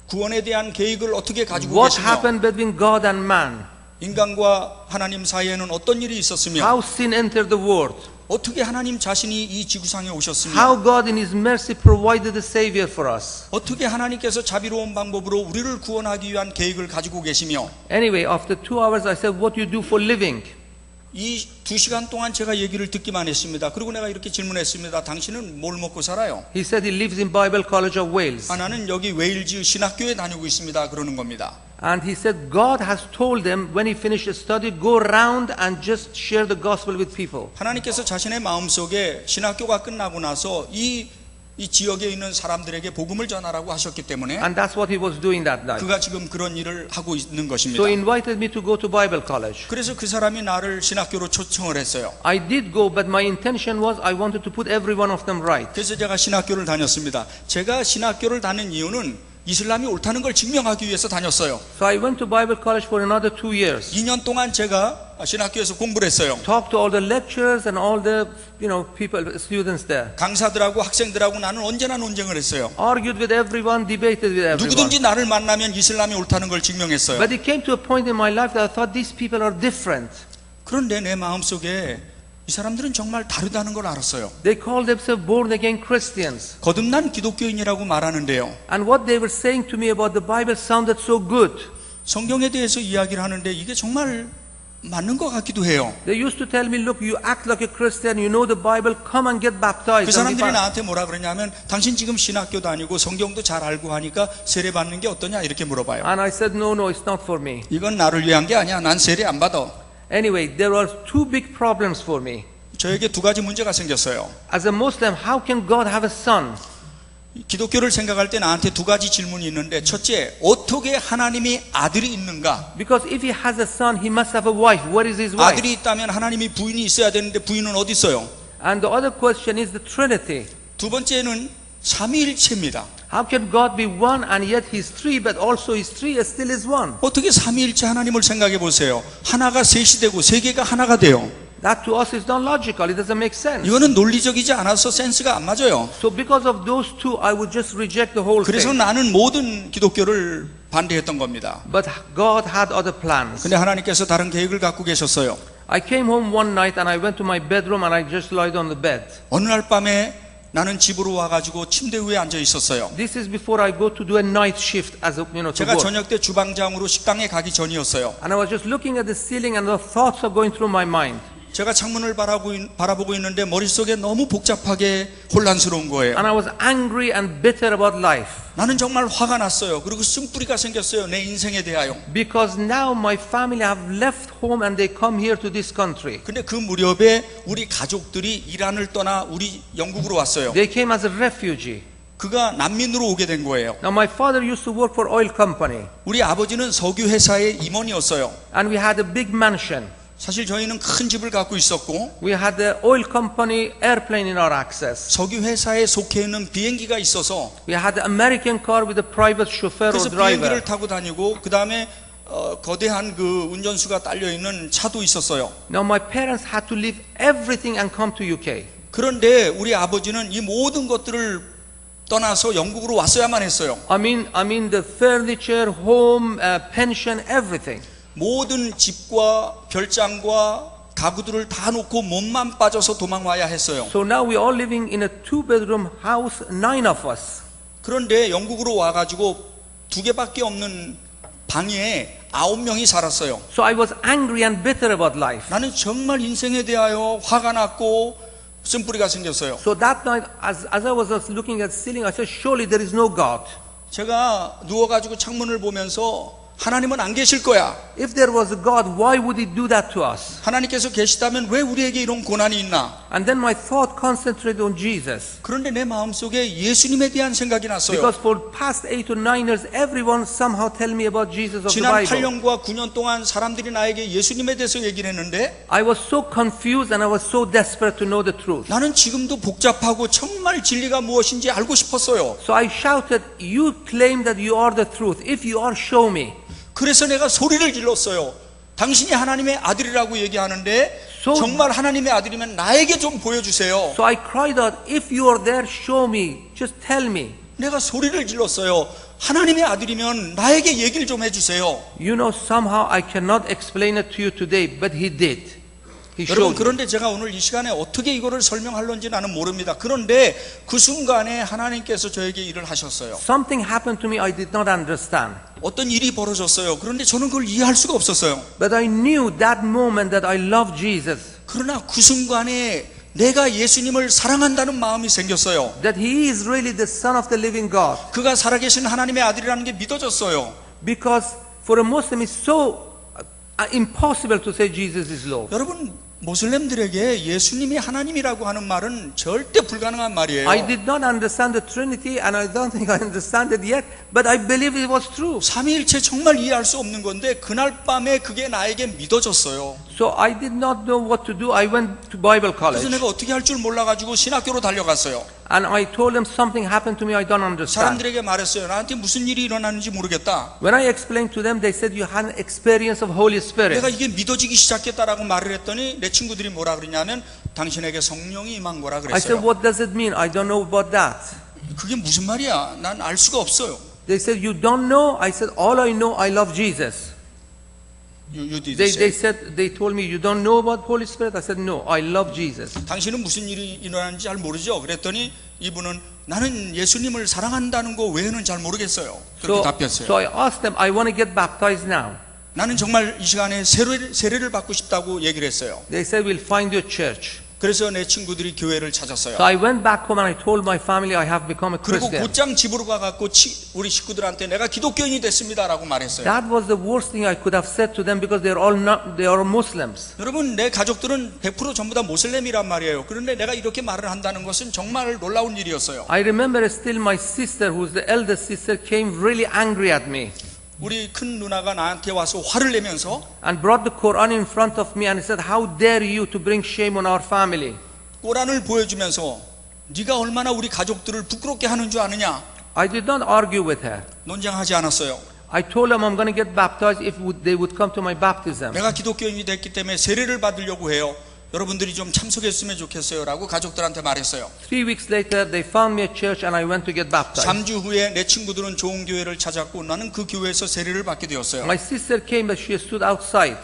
Speaker 3: 구원에 대한 계획을 어떻게 가지고
Speaker 2: what
Speaker 3: 계시며
Speaker 2: happened between God and man,
Speaker 3: 인간과 하나님 사이에는 어떤 일이 있었으며
Speaker 2: how sin entered the world,
Speaker 3: 어떻게 하나님 자신이 이 지구상에 오셨으며
Speaker 2: how God in His mercy provided a Savior for us.
Speaker 3: 어떻게 하나님께서 자비로운 방법으로 우리를 구원하기 위한 계획을 가지고 계시며
Speaker 2: Anyway, after 2 hours I said, what do you do for living?
Speaker 3: 이 2시간 동안 제가 얘기를 듣기만 했습니다. 그리고 내가 이렇게 질문했습니다. 당신은 뭘 먹고 살아요?
Speaker 2: He said he lives in Bible College of Wales.
Speaker 3: 나는 여기 웨일즈 신학교에 다니고 있습니다. 그러는 겁니다.
Speaker 2: And he said God has told them when he finished his study, go around and just share the gospel with people.
Speaker 3: 하나님께서 자신의 마음속에 신학교가 끝나고 나서 이 지역에 있는 사람들에게 복음을 전하라고 하셨기 때문에
Speaker 2: And that's what he was doing that night.
Speaker 3: 그가 지금 그런 일을 하고 있는 것입니다.
Speaker 2: So he invited me to go to Bible college.
Speaker 3: 그래서 그 사람이 나를 신학교로 초청을 했어요.
Speaker 2: I did go, but my intention was I wanted to put every one of them right.
Speaker 3: 그래서 제가 신학교를 다녔습니다. 제가 신학교를 다닌 이유는 이슬람이 옳다는 걸 증명하기 위해서 다녔어요.
Speaker 2: So I went to Bible college for another 2 years.
Speaker 3: 2년 동안 제가 신학교에서 공부를 했어요.
Speaker 2: Talked to all the lecturers and all the people, students there.
Speaker 3: 강사들하고 학생들하고 나는 언제나 논쟁을 했어요.
Speaker 2: Argued with everyone, debated with everyone.
Speaker 3: 누구든지 나를 만나면 이슬람이 옳다는 걸 증명했어요.
Speaker 2: But it came to a point in my life that I thought these people are different.
Speaker 3: 그런데 내 마음속에 이 사람들은 정말 다르다는 걸 알았어요.
Speaker 2: They call themselves born again Christians.
Speaker 3: 거듭난 기독교인이라고 말하는데요.
Speaker 2: And what they were saying to me about the Bible sounded so good.
Speaker 3: 성경에 대해서 이야기를 하는데 이게 정말 맞는 것 같기도 해요.
Speaker 2: They used to tell me, look, you act like a Christian, you know the Bible, come and get baptized.
Speaker 3: 그 사람들이 나한테 뭐라 그러냐면 당신 지금 신학교 다니고 성경도 잘 알고 하니까 세례 받는 게 어떠냐 이렇게 물어봐요.
Speaker 2: And I said, no, it's not for me.
Speaker 3: 이건 나를 위한 게 아니야. 난 세례 안 받아.
Speaker 2: Anyway, there were 2 big problems for me.
Speaker 3: 저에게 2가지 문제가 생겼어요.
Speaker 2: As a Muslim, how can God have a son?
Speaker 3: 기독교를 생각할 때 나한테 2가지 질문이 있는데 첫째, 어떻게 하나님이 아들이 있는가?
Speaker 2: Because if he has a son, he must have a wife. Where is his wife?
Speaker 3: 아들이 있다면 하나님이 부인이 있어야 되는데 부인은 어디 있어요?
Speaker 2: And the other question is the Trinity.
Speaker 3: 두 번째는 삼위일체입니다.
Speaker 2: How can God be one and yet he's 3, but also he's 3 and still is 1?
Speaker 3: 어떻게 삼위일체 하나님을 생각해 보세요. 하나가 셋이 되고 세 개가 하나가 돼요.
Speaker 2: That to us is not logical. It doesn't make sense.
Speaker 3: 이거는 논리적이지 않아서 센스가 안 맞아요.
Speaker 2: So because of those 2, I would just reject the whole
Speaker 3: 그래서
Speaker 2: thing.
Speaker 3: 나는 모든 기독교를 반대했던 겁니다.
Speaker 2: But God had other plans.
Speaker 3: 근데 하나님께서 다른 계획을 갖고 계셨어요.
Speaker 2: I came home one night and I went to my bedroom and I just lied on the bed.
Speaker 3: 어느 날 밤에 나는 집으로 와가지고 침대 위에 앉아 있었어요.
Speaker 2: This is before I go to do a night shift as a, to
Speaker 3: 제가
Speaker 2: work.
Speaker 3: 저녁 때 주방장으로 식당에 가기 전이었어요.
Speaker 2: And I was just looking at the ceiling and the thoughts are going through my mind.
Speaker 3: 제가 창문을 바라보고 있는데 머릿속에 너무 복잡하게 혼란스러운 거예요.
Speaker 2: And I was angry and bitter about life.
Speaker 3: 나는 정말 화가 났어요. 그리고 쓴뿌리가 생겼어요. 내 인생에 대하여.
Speaker 2: Because now my family have left home and they come here to this country.
Speaker 3: 근데 그 무렵에 우리 가족들이 이란을 떠나 우리 영국으로 왔어요.
Speaker 2: They came as a refugee.
Speaker 3: 그가 난민으로 오게 된 거예요.
Speaker 2: Now my father used to work for oil company.
Speaker 3: 우리 아버지는 석유 회사의 임원이었어요.
Speaker 2: And we had a big mansion.
Speaker 3: 사실 저희는 큰 집을 갖고 있었고
Speaker 2: We had the oil company airplane in our access.
Speaker 3: 석유 회사에 속해 있는 비행기가 있어서
Speaker 2: We had the American car with a private chauffeur or
Speaker 3: 그래서
Speaker 2: driver.
Speaker 3: 비행기를 타고 다니고 그 다음에 거대한 그 운전수가 딸려 있는 차도 있었어요.
Speaker 2: Now my parents had to leave everything and come to UK.
Speaker 3: 그런데 우리 아버지는 이 모든 것들을 떠나서 영국으로 왔어야만 했어요.
Speaker 2: I mean the furniture, home, pension, everything.
Speaker 3: 모든 집과 별장과 가구들을 다 놓고 몸만 빠져서 도망와야 했어요.
Speaker 2: So now we are living in a 2-bedroom house, 9 of us.
Speaker 3: 그런데 영국으로 와가지고 2개밖에 없는 방에 9명이 살았어요.
Speaker 2: So I was angry and bitter about life.
Speaker 3: 나는 정말 인생에 대하여 화가 났고 쓴뿌리가 생겼어요.
Speaker 2: So that night, as I was looking at the ceiling, I said, surely there is no God.
Speaker 3: 제가 누워가지고 창문을 보면서 하나님은 안 계실 거야.
Speaker 2: If there was a God, why would He do that to us?
Speaker 3: 하나님께서 계시다면 왜 우리에게 이런 고난이 있나?
Speaker 2: And then my thought concentrated on Jesus.
Speaker 3: 그런데 내 마음속에 예수님에 대한 생각이 났어요.
Speaker 2: Because for past 8 to 9 years, everyone somehow tell me about Jesus of the
Speaker 3: 지난
Speaker 2: Bible.
Speaker 3: 8년과 9년 동안 사람들이 나에게 예수님에 대해서 얘기를 했는데
Speaker 2: I was so confused and I was so desperate to know the truth.
Speaker 3: 나는 지금도 복잡하고 정말 진리가 무엇인지 알고 싶었어요.
Speaker 2: So I shouted, you claim that you are the truth. If you are, show me.
Speaker 3: 그래서 내가 소리를 질렀어요. 당신이 하나님의 아들이라고 얘기하는데 정말 하나님의 아들이면 나에게 좀 보여주세요.
Speaker 2: So I cried out, if you are there, show me. Just tell me.
Speaker 3: 내가 소리를 질렀어요. 하나님의 아들이면 나에게 얘기를 좀 해주세요.
Speaker 2: You know, somehow I cannot explain it to you today, but He did. He
Speaker 3: 여러분,
Speaker 2: showed me.
Speaker 3: 그런데 제가 오늘 이 시간에 어떻게 이거를 설명할런지 나는 모릅니다. 그런데 그 순간에 하나님께서 저에게 일을 하셨어요.
Speaker 2: Something happened to me I did not understand.
Speaker 3: 어떤 일이 벌어졌어요. 그런데 저는 그걸 이해할 수가 없었어요.
Speaker 2: But I knew that moment that I loved Jesus.
Speaker 3: 그러나 그 순간에 내가 예수님을 사랑한다는 마음이 생겼어요.
Speaker 2: That He is really the Son of the living God.
Speaker 3: 그가 살아계신 하나님의 아들이라는 게 믿어졌어요.
Speaker 2: Because for a Muslim it's so impossible to say Jesus is Lord.
Speaker 3: 여러분, 모슬렘들에게 예수님이 하나님이라고 하는 말은 절대 불가능한 말이에요.
Speaker 2: I did not understand the Trinity and I don't think I understand it yet, but I believe it was true.
Speaker 3: 삼위일체 정말 이해할 수 없는 건데 그날 밤에 그게 나에게 믿어졌어요.
Speaker 2: So I did not know what to do. I went to Bible
Speaker 3: 그래서
Speaker 2: college
Speaker 3: 내가 어떻게 할 줄 몰라가지고 신학교로 달려갔어요.
Speaker 2: and I told them something happened to me I don't understand.
Speaker 3: 사람들에게 말했어요. 나한테 무슨 일이 일어나는지 모르겠다.
Speaker 2: When I explained to them, they said you had an experience of Holy Spirit.
Speaker 3: 내가 이게 믿어지기 시작했다라고 말을 했더니 내 친구들이 뭐라 그러냐면 당신에게 성령이 임한 거라
Speaker 2: I said,
Speaker 3: 그랬어요.
Speaker 2: what does it mean? I don't know about that.
Speaker 3: 그게 무슨 말이야? 난 알 수가 없어요.
Speaker 2: They said, you don't know? I said, all I know, I love Jesus.
Speaker 3: You did
Speaker 2: They
Speaker 3: say.
Speaker 2: said, they told me, you don't know about Holy Spirit? I said, no, I love Jesus.
Speaker 3: 당신은 무슨 일이 일어나는지 잘 모르죠? 그랬더니 이분은 나는 예수님을 사랑한다는 거 외에는 잘 모르겠어요. 그렇게 답했어요.
Speaker 2: So I asked them, I want to get baptized now.
Speaker 3: 나는 정말 이 시간에 세례를 받고 싶다고 얘기를 했어요.
Speaker 2: They said, we'll find you a church.
Speaker 3: 그래서 내 친구들이 교회를 찾았어요.
Speaker 2: So I went back home and I told my family I have become a
Speaker 3: 그리고
Speaker 2: Christian.
Speaker 3: 곧장 집으로 가갖고 우리 식구들한테 내가 기독교인이 됐습니다라고 말했어요.
Speaker 2: That was the worst thing I could have said to them because they are Muslims.
Speaker 3: 여러분, 내 가족들은 100% 전부 다 모슬렘이란 말이에요. 그런데 내가 이렇게 말을 한다는 것은 정말 놀라운 일이었어요.
Speaker 2: I remember still my sister, who's the eldest sister, came really angry at me
Speaker 3: 우리 큰 누나가 나한테 와서 화를 내면서
Speaker 2: and brought the Quran in front of me and said, how dare you to bring shame on our family.
Speaker 3: 꼬란을 보여주면서 네가 얼마나 우리 가족들을 부끄럽게 하는 줄 아느냐.
Speaker 2: I did not argue with her.
Speaker 3: 논쟁하지 않았어요.
Speaker 2: I told them I'm going to get baptized if they would come to my baptism.
Speaker 3: 내가 기독교인이 됐기 때문에 세례를 받으려고 해요. 여러분들이 좀 참석했으면 좋겠어요 라고 가족들한테 말했어요.
Speaker 2: 3 weeks later they found me a church and I went to get baptized.
Speaker 3: 3주 후에 내 친구들은 좋은 교회를 찾았고 나는 그 교회에서 세례를 받게 되었어요.
Speaker 2: My sister came but she stood outside.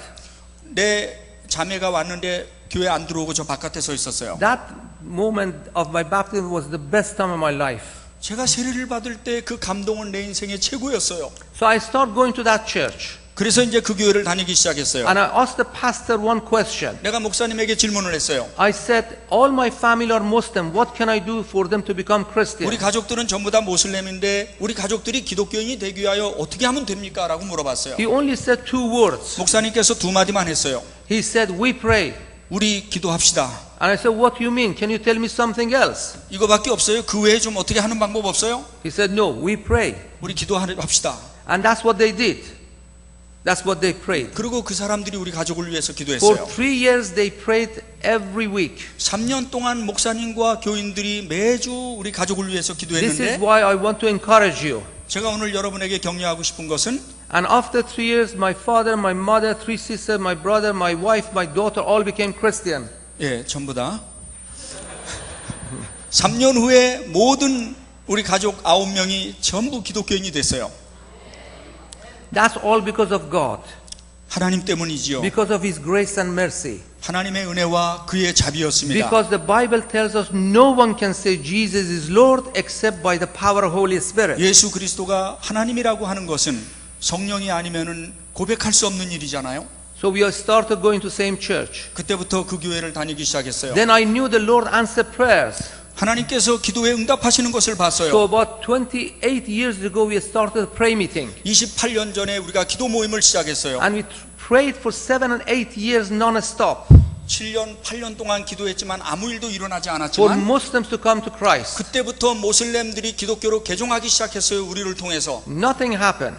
Speaker 3: 내 자매가 왔는데 교회 안 들어오고 저 바깥에 서 있었어요.
Speaker 2: That moment of my baptism was the best time of my life.
Speaker 3: 제가 세례를 받을 때 그 감동은 내 인생의 최고였어요.
Speaker 2: So I started going to that church.
Speaker 3: 그래서 이제 그 교회를 다니기 시작했어요.
Speaker 2: And I asked the pastor one question.
Speaker 3: 내가 목사님에게 질문을 했어요.
Speaker 2: I said, all my family are Muslim. What can I do for them to become Christian?
Speaker 3: 우리 가족들은 전부 다 모슬렘인데 우리 가족들이 기독교인이 되기 위하여 어떻게 하면 됩니까? 라고 물어봤어요.
Speaker 2: He only said 2 words.
Speaker 3: 목사님께서 두 마디만 했어요.
Speaker 2: He said, we pray.
Speaker 3: 우리 기도합시다.
Speaker 2: And I said, what do you mean? Can you tell me something else?
Speaker 3: 이거밖에 없어요? 그 외에 좀 어떻게 하는 방법 없어요?
Speaker 2: He said, no, we pray.
Speaker 3: 우리 기도합시다.
Speaker 2: And that's what they did. That's what they prayed.
Speaker 3: 그리고 그 사람들이 우리 가족을 위해서
Speaker 2: For
Speaker 3: 기도했어요.
Speaker 2: 3 years they prayed every week.
Speaker 3: 3년 동안 목사님과 교인들이 매주 우리 가족을 위해서
Speaker 2: This is
Speaker 3: 기도했는데
Speaker 2: why I want to encourage you.
Speaker 3: 제가 오늘 여러분에게 격려하고 싶은 것은
Speaker 2: And after 3 years, my father, my mother, 3 sisters, my brother, my wife, my daughter all became Christian.
Speaker 3: 예, 전부 다 3년 후에 모든 우리 가족 9명이 전부 기독교인이 됐어요.
Speaker 2: That's all because of God.
Speaker 3: 하나님 때문이지요.
Speaker 2: Because of His grace and mercy.
Speaker 3: 하나님의 은혜와 그의 자비였습니다.
Speaker 2: Because the Bible tells us no one can say Jesus is Lord except by the power of Holy Spirit.
Speaker 3: 예수 그리스도가 하나님이라고 하는 것은 성령이 아니면은 고백할 수 없는 일이잖아요.
Speaker 2: So we started going to same church.
Speaker 3: 그때부터 그 교회를 다니기 시작했어요.
Speaker 2: Then I knew the Lord answered prayers.
Speaker 3: 하나님께서 기도에 응답하시는 것을 봤어요.
Speaker 2: So about 28 years ago we started a prayer meeting.
Speaker 3: 28년 전에 우리가 기도 모임을 시작했어요.
Speaker 2: And we prayed for 7 and 8 years non-stop
Speaker 3: 7년, 8년 동안 기도했지만 아무 일도 일어나지
Speaker 2: for
Speaker 3: 않았지만
Speaker 2: Muslims to come to Christ.
Speaker 3: 그때부터 모슬렘들이 기독교로 개종하기 시작했어요. 우리를 통해서.
Speaker 2: Nothing happened.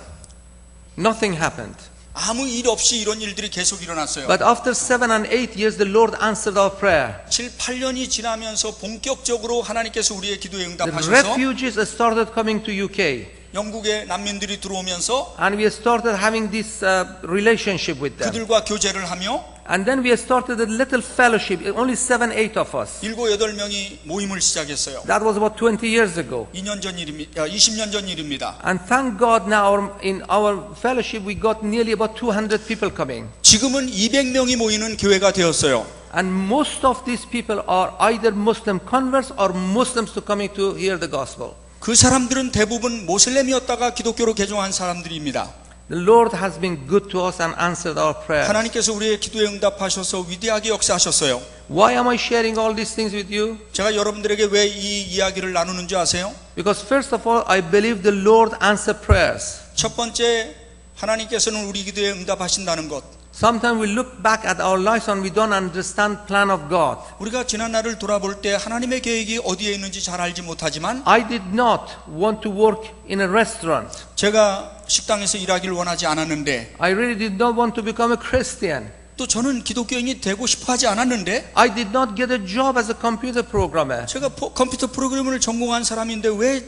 Speaker 2: Nothing happened.
Speaker 3: 아무 일 없이 이런 일들이 계속 일어났어요.
Speaker 2: But after 7 and 8 years, the Lord answered our prayer.
Speaker 3: 7, 8년이 지나면서 본격적으로 하나님께서 우리의 기도에
Speaker 2: The
Speaker 3: 응답하셔서
Speaker 2: refugees started coming to UK.
Speaker 3: 영국의 난민들이 들어오면서
Speaker 2: And we started having this relationship with them.
Speaker 3: 그들과 교제를 하며
Speaker 2: And then we started a little fellowship, only 7, 8 of us.
Speaker 3: 7, 8명이 모임을 시작했어요.
Speaker 2: That was about 20 years ago.
Speaker 3: 2년 전 일입니다. 20년 전 일입니다.
Speaker 2: And thank God now in our fellowship we got nearly about 200 people coming.
Speaker 3: 지금은 200명이 모이는 교회가 되었어요.
Speaker 2: And most of these people are either Muslim converts or Muslims to coming to hear the gospel.
Speaker 3: 그 사람들은 대부분 모슬렘이었다가 기독교로 개종한 사람들입니다.
Speaker 2: The Lord has been good to us and answered our prayers.
Speaker 3: 하나님께서 우리의 기도에 응답하셔서 위대하게 역사하셨어요.
Speaker 2: Why am I sharing all these things with you?
Speaker 3: 제가 여러분들에게 왜 이 이야기를 나누는지 아세요?
Speaker 2: Because first of all, I believe the Lord answered prayers.
Speaker 3: 첫 번째, 하나님께서는 우리 기도에 응답하신다는 것.
Speaker 2: Sometimes we look back at our lives and we don't understand plan of God.
Speaker 3: 우리가 지난 날을 돌아볼 때 하나님의 계획이 어디에 있는지 잘 알지 못하지만
Speaker 2: I did not want to work in a restaurant.
Speaker 3: 제가 식당에서 일하기를 원하지 않았는데
Speaker 2: I really did not want to become a Christian.
Speaker 3: 또 저는 기독교인이 되고 싶어 하지 않았는데
Speaker 2: I did not get a job as a computer programmer.
Speaker 3: 제가 컴퓨터 프로그래머를 전공한 사람인데 왜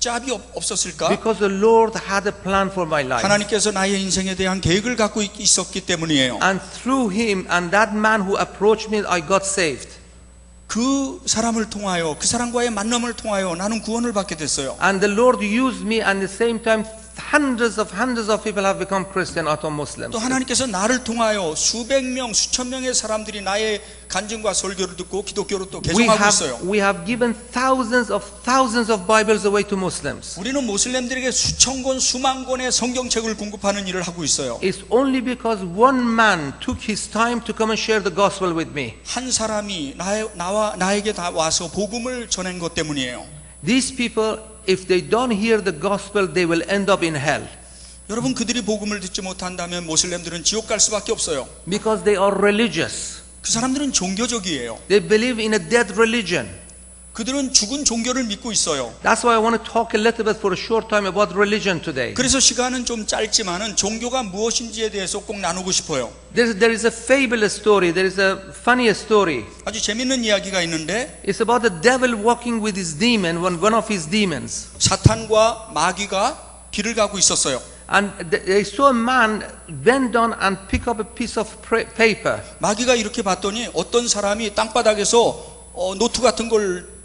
Speaker 3: 짭이 없었을까?
Speaker 2: Because the Lord had a plan for my life.
Speaker 3: 하나님께서 나의 인생에 대한 계획을 갖고 있었기 때문이에요.
Speaker 2: And through him and that man who approached me, I got saved.
Speaker 3: 그 사람을 통하여 그 사람과의 만남을 통하여 나는 구원을 받게 됐어요.
Speaker 2: And the Lord used me, and at the same time, hundreds of people have become Christian out of Muslims.
Speaker 3: 또 하나님께서 나를 통하여 수백 명, 수천 명의 사람들이 나의 간증과 설교를 듣고 기독교로 또 개종하고 있어요.
Speaker 2: We have given thousands of Bibles away to Muslims.
Speaker 3: 우리는 모슬렘들에게 수천 권, 수만 권의 성경책을 공급하는 일을 하고 있어요.
Speaker 2: It's only because one man took his time to come and share the gospel with me.
Speaker 3: 한 사람이 나에게 다 와서 복음을 전한 것 때문이에요.
Speaker 2: These people, if they don't hear the gospel, they will end up in hell.
Speaker 3: 여러분, 그들이 복음을 듣지 못한다면 모슬렘들은 지옥 갈 수밖에 없어요.
Speaker 2: Because they are religious.
Speaker 3: 그 사람들은 종교적이에요.
Speaker 2: They believe in a dead religion.
Speaker 3: 그들은 죽은 종교를 믿고 있어요.
Speaker 2: That's why I want to talk a little bit for a short time about religion today.
Speaker 3: 그래서 시간은 좀 짧지만은 종교가 무엇인지에 대해서 꼭 나누고 싶어요.
Speaker 2: There is a fabulous story. There is a funny story.
Speaker 3: 아주 재밌는 이야기가 있는데
Speaker 2: It's about the devil walking with his demon, one of his demons.
Speaker 3: 사탄과 마귀가 길을 가고 있었어요.
Speaker 2: And they saw a man bend down and pick up a piece of paper.
Speaker 3: 마귀가 이렇게 봤더니 어떤 사람이 땅바닥에서 노트 같은 걸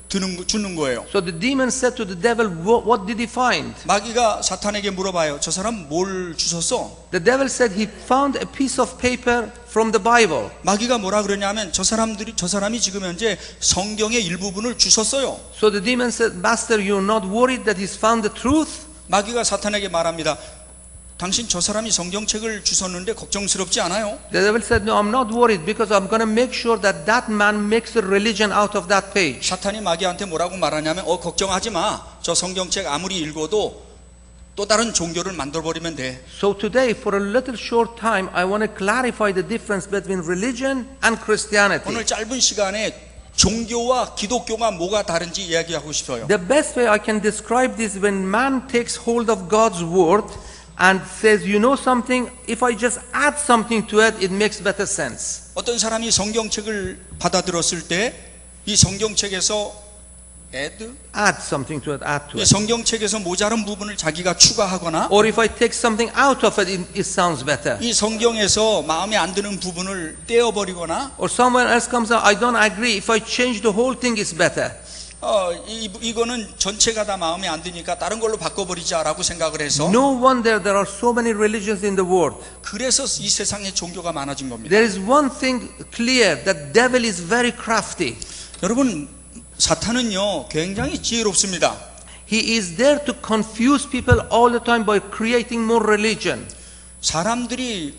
Speaker 3: 주는 거예요.
Speaker 2: So the demon said to the devil, what did he find?
Speaker 3: 마귀가 사탄에게 물어봐요. 저 사람 뭘 주셨어?
Speaker 2: The devil said he found a piece of paper from the Bible.
Speaker 3: 마귀가 뭐라 그러냐면 저 사람이 지금 현재 성경의 일부분을 주셨어요.
Speaker 2: So the demon said, Master, you're not worried that he's found the truth?
Speaker 3: 마귀가 사탄에게 말합니다. 당신 저 사람이 성경책을 주셨는데 걱정스럽지 않아요?
Speaker 2: The devil said, no, I'm not worried because I'm going to make sure that that man makes a religion out of that page.
Speaker 3: 사탄이 마귀한테 뭐라고 말하냐면 걱정하지 마. 저 성경책 아무리 읽어도 또 다른 종교를 만들어버리면 돼.
Speaker 2: So today, for a little short time, I want to clarify the difference between religion and Christianity.
Speaker 3: 오늘 짧은 시간에 종교와 기독교가 뭐가 다른지 이야기하고 싶어요.
Speaker 2: The best way I can describe this when man takes hold of God's word and says, you know something, if I just add something to it, it makes better sense.
Speaker 3: 어떤 사람이 성경책을 받아들었을 때 이 성경책에서
Speaker 2: Add something to it, add to
Speaker 3: 이
Speaker 2: it.
Speaker 3: 성경책에서 모자란 부분을 자기가 추가하거나
Speaker 2: Or if I take something out of it, it sounds better.
Speaker 3: 이 성경에서 마음에 안 드는 부분을 떼어버리거나
Speaker 2: Or someone else comes out, I don't agree, if I change the whole thing, it's better.
Speaker 3: 이거는 전체가 다 마음에 안 드니까 다른 걸로 바꿔버리자라고 생각을 해서
Speaker 2: No wonder there are so many religions in the world.
Speaker 3: 그래서 이 세상에 종교가 많아진 겁니다.
Speaker 2: There is one thing clear, that devil is very crafty.
Speaker 3: 여러분, 사탄은요 굉장히 지혜롭습니다.
Speaker 2: He is there to confuse people all the time by creating more religion.
Speaker 3: 사람들이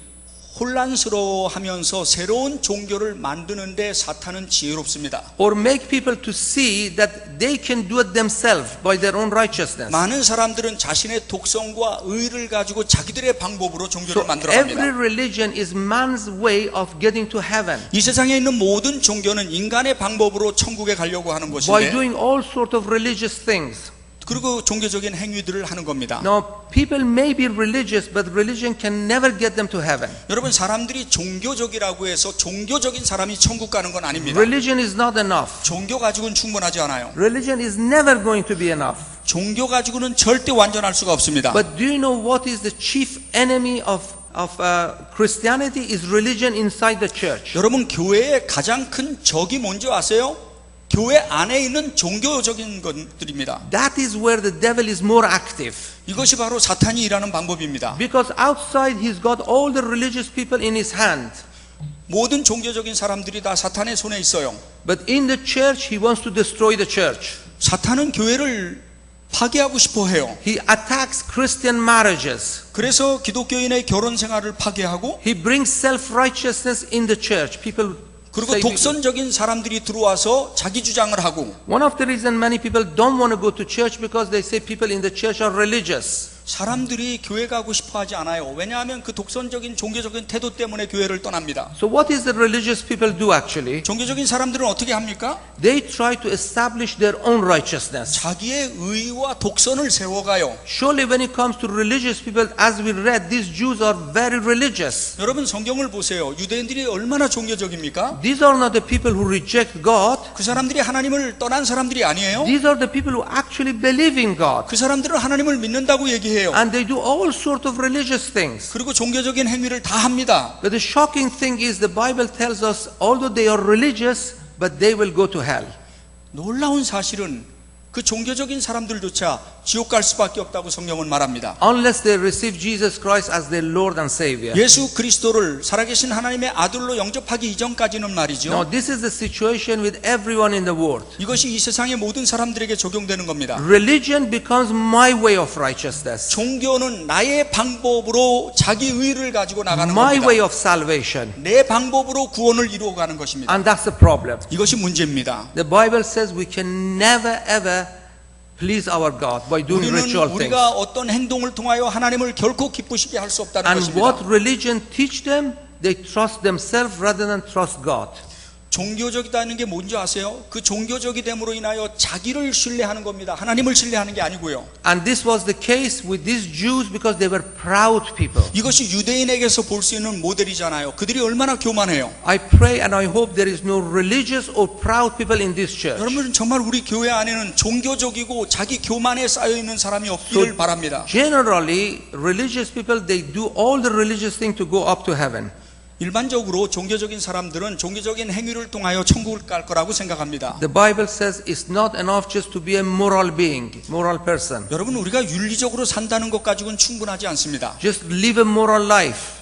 Speaker 3: 혼란스러워하면서 새로운 종교를 만드는데 사탄은 지혜롭습니다.
Speaker 2: or make people to see that they can do it themselves by their own righteousness.
Speaker 3: 많은 사람들은 자신의 독성과 의를 가지고 자기들의 방법으로 종교를
Speaker 2: So
Speaker 3: 만들어갑니다.
Speaker 2: every religion is man's way of getting to heaven
Speaker 3: 이 세상에 있는 모든 종교는 인간의 방법으로 천국에 가려고 하는
Speaker 2: by
Speaker 3: 것인데,
Speaker 2: doing all sort of religious things.
Speaker 3: 그리고 종교적인 행위들을 하는 겁니다.
Speaker 2: Now, people may be religious, but religion can never get them to heaven.
Speaker 3: 여러분, 사람들이 종교적이라고 해서 종교적인 사람이 천국 가는 건 아닙니다.
Speaker 2: Religion is not enough.
Speaker 3: 종교 가지고는 충분하지 않아요.
Speaker 2: Religion is never going to be enough.
Speaker 3: 종교 가지고는 절대 완전할 수가 없습니다.
Speaker 2: But do you know what is the chief enemy of Christianity? Is religion inside the church.
Speaker 3: 여러분, 교회의 가장 큰 적이 뭔지 아세요? 교회 안에 있는 종교적인 것들입니다.
Speaker 2: That is where the devil is more active.
Speaker 3: 이것이 바로 사탄이 일하는 방법입니다.
Speaker 2: Because outside he's got all the religious people in his hand.
Speaker 3: 모든 종교적인 사람들이 다 사탄의 손에 있어요.
Speaker 2: But in the church he wants to destroy the church.
Speaker 3: 사탄은 교회를 파괴하고 싶어 해요.
Speaker 2: He attacks Christian marriages.
Speaker 3: 그래서 기독교인의 결혼 생활을 파괴하고,
Speaker 2: He brings self-righteousness in the church. People
Speaker 3: 그리고
Speaker 2: say
Speaker 3: 독선적인 사람들이 들어와서 자기 주장을 하고,
Speaker 2: one of the reasons many people don't want to go to church because they say people in the church are religious.
Speaker 3: 사람들이 교회 가고 싶어 하지 않아요. 왜냐하면 그 독선적인 종교적인 태도 때문에 교회를 떠납니다.
Speaker 2: So what is the religious people do actually?
Speaker 3: 종교적인 사람들은 어떻게 합니까?
Speaker 2: They try to establish their own righteousness.
Speaker 3: 자기의 의와 독선을 세워가요.
Speaker 2: Surely when it comes to religious people, as we read, these Jews are very religious.
Speaker 3: 여러분, 성경을 보세요. 유대인들이 얼마나 종교적입니까?
Speaker 2: These are not the people who reject God.
Speaker 3: 그 사람들이 하나님을 떠난 사람들이 아니에요.
Speaker 2: These are the people who actually believe in God.
Speaker 3: 그 사람들은 하나님을 믿는다고 얘기해요.
Speaker 2: And they do all sort of religious things.
Speaker 3: 그리고 종교적인 행위를 다 합니다.
Speaker 2: But the shocking thing is the Bible tells us, although they are religious, but they will go to hell.
Speaker 3: 놀라운 사실은 그 종교적인 사람들조차 지옥 갈 수밖에 없다고 성경은 말합니다.
Speaker 2: Unless they receive Jesus Christ as their Lord and Savior.
Speaker 3: 예수 그리스도를 살아계신 하나님의 아들로 영접하기 이전까지는
Speaker 2: Now
Speaker 3: 말이죠.
Speaker 2: this is the situation with everyone in the world.
Speaker 3: 이것이 이 세상의 모든 사람들에게 적용되는 겁니다.
Speaker 2: Religion becomes my way of righteousness.
Speaker 3: 종교는 나의 방법으로 자기 의를 가지고 나가는
Speaker 2: My way
Speaker 3: 겁니다.
Speaker 2: of salvation.
Speaker 3: 내 방법으로 구원을 이루어가는 것입니다.
Speaker 2: And that's the problem.
Speaker 3: 이것이 문제입니다.
Speaker 2: The Bible says we can never ever please our God by doing
Speaker 3: 우리는
Speaker 2: ritual things.
Speaker 3: 우리가 어떤 행동을 통하여 하나님을 결코 기쁘시게 할 수 없다는
Speaker 2: And
Speaker 3: 것입니다.
Speaker 2: what religion teach them? They trust themselves rather than trust God.
Speaker 3: 종교적이다는 게 뭔지 아세요? 그 종교적이 됨으로 인하여 자기를 신뢰하는 겁니다. 하나님을 신뢰하는 게 아니고요.
Speaker 2: And this was the case with these Jews because they were proud people.
Speaker 3: 이것이 유대인에게서 볼 수 있는 모델이잖아요. 그들이 얼마나 교만해요.
Speaker 2: I pray and I hope there is no religious or proud people in this church.
Speaker 3: 여러분, 정말 우리 교회 안에는 종교적이고 자기 교만에 쌓여 있는 사람이 없기를 바랍니다.
Speaker 2: Generally, religious people, they do all the religious things to go up to heaven.
Speaker 3: 일반적으로 종교적인 사람들은 종교적인 행위를 통하여 천국을 갈 거라고 생각합니다.
Speaker 2: The Bible says it's not enough just to be a moral being, moral person.
Speaker 3: 여러분, 우리가 윤리적으로 산다는 것 가지고는 충분하지 않습니다.
Speaker 2: Just live a moral life.